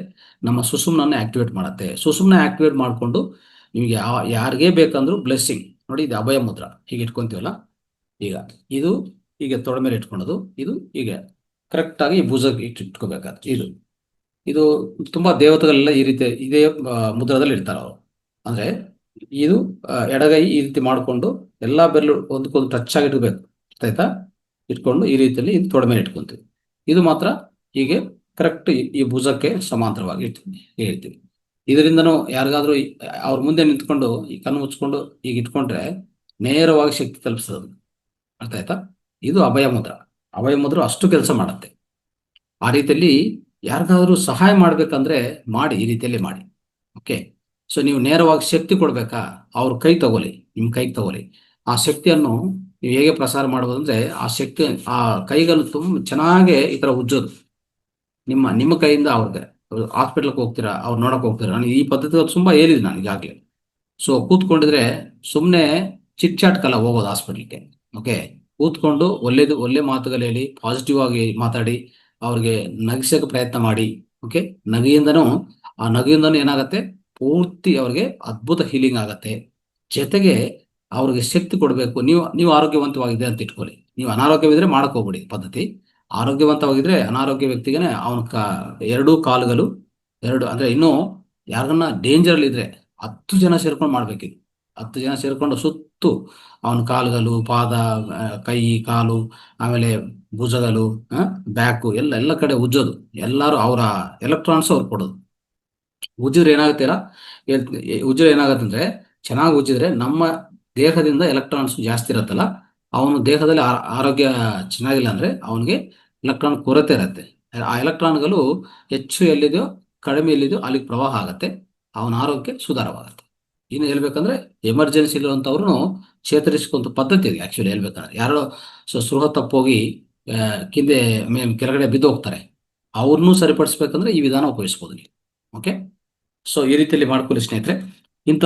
ನಮ್ಮ ಸುಷುಮ್ನನ್ನು ಆಕ್ಟಿವೇಟ್ ಮಾಡುತ್ತೆ. ಸುಷುಮ್ನ ಆಕ್ಟಿವೇಟ್ ಮಾಡಿಕೊಂಡು ನಿಮಗೆ ಯಾರಿಗೇ ಬೇಕಂದ್ರೂ ಬ್ಲೆಸ್ಸಿಂಗ್ ನೋಡಿ. ಇದು ಅಭಯ ಮುದ್ರ ಹೀಗೆ ಇಟ್ಕೊತೀವಲ್ಲ, ಈಗ ಇದು ಹೀಗೆ ತೊಡೆ ಮೇಲೆ ಇಟ್ಕೊಳ್ಳೋದು, ಇದು ಹೀಗೆ ಕರೆಕ್ಟಾಗಿ ಈ ಭುಜಕ್ಕೆ ಇಟ್ಕೋಬೇಕಾದ್ರೆ ಇದು ತುಂಬ ದೇವತೆಗಳೆಲ್ಲ ಈ ರೀತಿ ಇದೇ ಮುದ್ರದಲ್ಲಿ ಇರ್ತಾರೆ ಅವರು. ಅಂದರೆ ಇದು ಎಡಗೈ ಈ ರೀತಿ ಮಾಡಿಕೊಂಡು ಎಲ್ಲ ಬೆರಳು ಒಂದಕ್ಕೊಂದು ಟಚ್ ಆಗಿರ್ಬೇಕು, ಆಯ್ತಾ. ಇಟ್ಕೊಂಡು ಈ ರೀತಿಯಲ್ಲಿ ಇದು ತೊಡೆ ಮೇಲೆ ಇಟ್ಕೊತೀವಿ. ಇದು ಮಾತ್ರ ಹೀಗೆ ಕರೆಕ್ಟ್ ಈ ಭುಜಕ್ಕೆ ಸಮಾಂತರವಾಗಿ ಹೇಳ್ತೀವಿ. ಇದರಿಂದನೂ ಯಾರಿಗಾದ್ರೂ ಅವ್ರ ಮುಂದೆ ನಿಂತ್ಕೊಂಡು ಈ ಕಣ್ಣು ಮುಚ್ಕೊಂಡು ಈಗ ಇಟ್ಕೊಂಡ್ರೆ ನೇರವಾಗಿ ಶಕ್ತಿ ತಲುಪಿಸೋದು, ಅರ್ಥ ಆಯ್ತಾ. ಇದು ಅಭಯ ಮುದ್ರ ಅಷ್ಟು ಕೆಲಸ ಮಾಡುತ್ತೆ. ಆ ರೀತಿಯಲ್ಲಿ ಯಾರಿಗಾದ್ರೂ ಸಹಾಯ ಮಾಡ್ಬೇಕಂದ್ರೆ ಮಾಡಿ, ಈ ರೀತಿಯಲ್ಲಿ ಮಾಡಿ. ಓಕೆ, ಸೊ ನೀವು ನೇರವಾಗಿ ಶಕ್ತಿ ಕೊಡ್ಬೇಕಾ, ಅವ್ರ ಕೈ ತಗೊಳ್ಳಿ, ನಿಮ್ಮ ಕೈಗೆ ತಗೊಳ್ಳಿ. ಆ ಶಕ್ತಿಯನ್ನು ನೀವು ಹೇಗೆ ಪ್ರಸಾರ ಮಾಡ್ಬೋದು ಅಂದ್ರೆ, ಆ ಶಕ್ತಿ ಆ ಕೈಗಳು ತುಂಬ ಚೆನ್ನಾಗೆ ಈ ಥರ ಉಜ್ಜೋದು ನಿಮ್ಮ ಕೈಯಿಂದ. ಅವ್ರಿಗೆ ಹಾಸ್ಪಿಟ್ಲಿಗೆ ಹೋಗ್ತೀರಾ, ಅವ್ರು ನೋಡಕ್ ಹೋಗ್ತೀರಾ, ನಾನು ಈ ಪದ್ಧತಿ ತುಂಬಾ ಹೇಳಿದ್ದೀನಿ ನಾನು ಈಗಾಗಲೇ. ಸೊ ಕೂತ್ಕೊಂಡಿದ್ರೆ ಸುಮ್ಮನೆ ಚಿಟ್ ಚಾಟ್ಕಲ್ಲ ಹೋಗೋದು ಹಾಸ್ಪಿಟ್ಲಿಗೆ. ಓಕೆ, ಕೂತ್ಕೊಂಡು ಒಳ್ಳೆ ಮಾತುಗಳು ಹೇಳಿ, ಪಾಸಿಟಿವ್ ಆಗಿ ಮಾತಾಡಿ, ಅವ್ರಿಗೆ ನಗಿಸೋಕೆ ಪ್ರಯತ್ನ ಮಾಡಿ. ಓಕೆ, ಆ ನಗೆಯಿಂದನೂ ಏನಾಗುತ್ತೆ, ಪೂರ್ತಿ ಅವ್ರಿಗೆ ಅದ್ಭುತ ಹೀಲಿಂಗ್ ಆಗತ್ತೆ. ಜೊತೆಗೆ ಅವ್ರಿಗೆ ಶಕ್ತಿ ಕೊಡಬೇಕು. ನೀವು ಆರೋಗ್ಯವಂತವಾಗಿದೆ ಅಂತ ಇಟ್ಕೊಳ್ಳಿ. ನೀವು ಅನಾರೋಗ್ಯವಿದ್ರೆ ಮಾಡಕ್ ಹೋಗ್ಬಿಡಿ ಪದ್ಧತಿ. ಆರೋಗ್ಯವಂತವಾಗಿದ್ರೆ ಅನಾರೋಗ್ಯ ವ್ಯಕ್ತಿಗೆ ಅವನ ಎರಡೂ ಕಾಲುಗಳು ಅಂದ್ರೆ ಇನ್ನೂ ಯಾರನ್ನ ಡೇಂಜರ್ ಇದ್ರೆ 10 ಜನ ಸೇರ್ಕೊಂಡು ಮಾಡ್ಬೇಕಿತ್ತು. 10 ಜನ ಸೇರ್ಕೊಂಡು ಸುತ್ತು ಅವನ ಕಾಲುಗಳು, ಪಾದ, ಕೈ, ಕಾಲು, ಆಮೇಲೆ ಭುಜಗಳು, ಬ್ಯಾಕು ಎಲ್ಲ ಕಡೆ ಉಜ್ಜೋದು. ಎಲ್ಲರೂ ಅವರ ಎಲೆಕ್ಟ್ರಾನ್ಸ್ ಅವ್ರು ಕೊಡೋದು. ಉಜ್ಜಿದ್ರೆ ಏನಾಗತ್ತೆ ಅಂದ್ರೆ, ಚೆನ್ನಾಗಿ ಉಜ್ಜಿದ್ರೆ ನಮ್ಮ ದೇಹದಿಂದ ಎಲೆಕ್ಟ್ರಾನ್ಸ್ ಜಾಸ್ತಿ ಇರುತ್ತಲ್ಲ, ಅವನ ದೇಹದಲ್ಲಿ ಆರೋಗ್ಯ ಚೆನ್ನಾಗಿಲ್ಲ ಅಂದ್ರೆ ಅವನಿಗೆ ಎಲೆಕ್ಟ್ರಾನ್ ಕೊರತೆ ಇರುತ್ತೆ. ಆ ಎಲೆಕ್ಟ್ರಾನ್ಗಳು ಹೆಚ್ಚು ಎಲ್ಲಿದೆಯೋ ಕಡಿಮೆ ಎಲ್ಲಿದೆಯೋ ಅಲ್ಲಿಗೆ ಪ್ರವಾಹ ಆಗುತ್ತೆ, ಅವನ ಆರೋಗ್ಯ ಸುಧಾರವಾಗುತ್ತೆ. ಇನ್ನು ಹೇಳ್ಬೇಕಂದ್ರೆ ಎಮರ್ಜೆನ್ಸಿ ಇರುವಂಥವ್ರು ಚೇತರಿಸಿಕೊಂತ ಪದ್ಧತಿ ಇದೆ. ಆ್ಯಕ್ಚುಲಿ ಹೇಳ್ಬೇಕಂದ್ರೆ ಯಾರೋ ಸೃಹ ತಪ್ಪೋಗಿ ಕೆಳಗಡೆ ಬಿದ್ದು ಹೋಗ್ತಾರೆ, ಅವ್ರನ್ನೂ ಸರಿಪಡಿಸ್ಬೇಕಂದ್ರೆ ಈ ವಿಧಾನ ಉಪಯೋಗಿಸ್ಬೋದು ನೀವು. ಓಕೆ, ಸೊ ಈ ರೀತಿಯಲ್ಲಿ ಮಾಡ್ಕೊಳ್ಳಿ ಸ್ನೇಹಿತರೆ. ಇಂಥ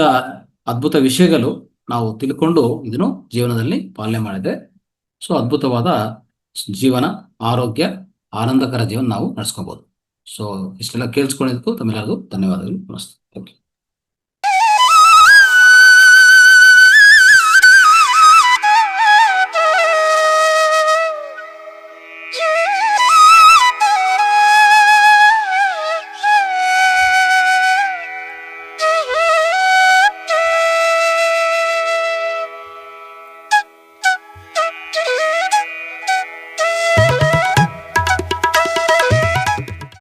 ಅದ್ಭುತ ವಿಷಯಗಳು ನಾವು ತಿಳ್ಕೊಂಡು ಇದನ್ನು ಜೀವನದಲ್ಲಿ ಪಾಲನೆ ಮಾಡಿದ್ರೆ ಸೊ ಅದ್ಭುತವಾದ ಜೀವನ, ಆರೋಗ್ಯ, ಆನಂದಕರ ಜೀವನ ನಾವು ನಡೆಸ್ಕೋಬಹುದು. ಸೊ ಇಷ್ಟೆಲ್ಲ ಕೇಳಿಸ್ಕೊಂಡಿದ್ದಕ್ಕೂ ತಮ್ಮೆಲ್ಲರಿಗೂ ಧನ್ಯವಾದಗಳು. ನಮಸ್ತೆ. ಓಕೆ.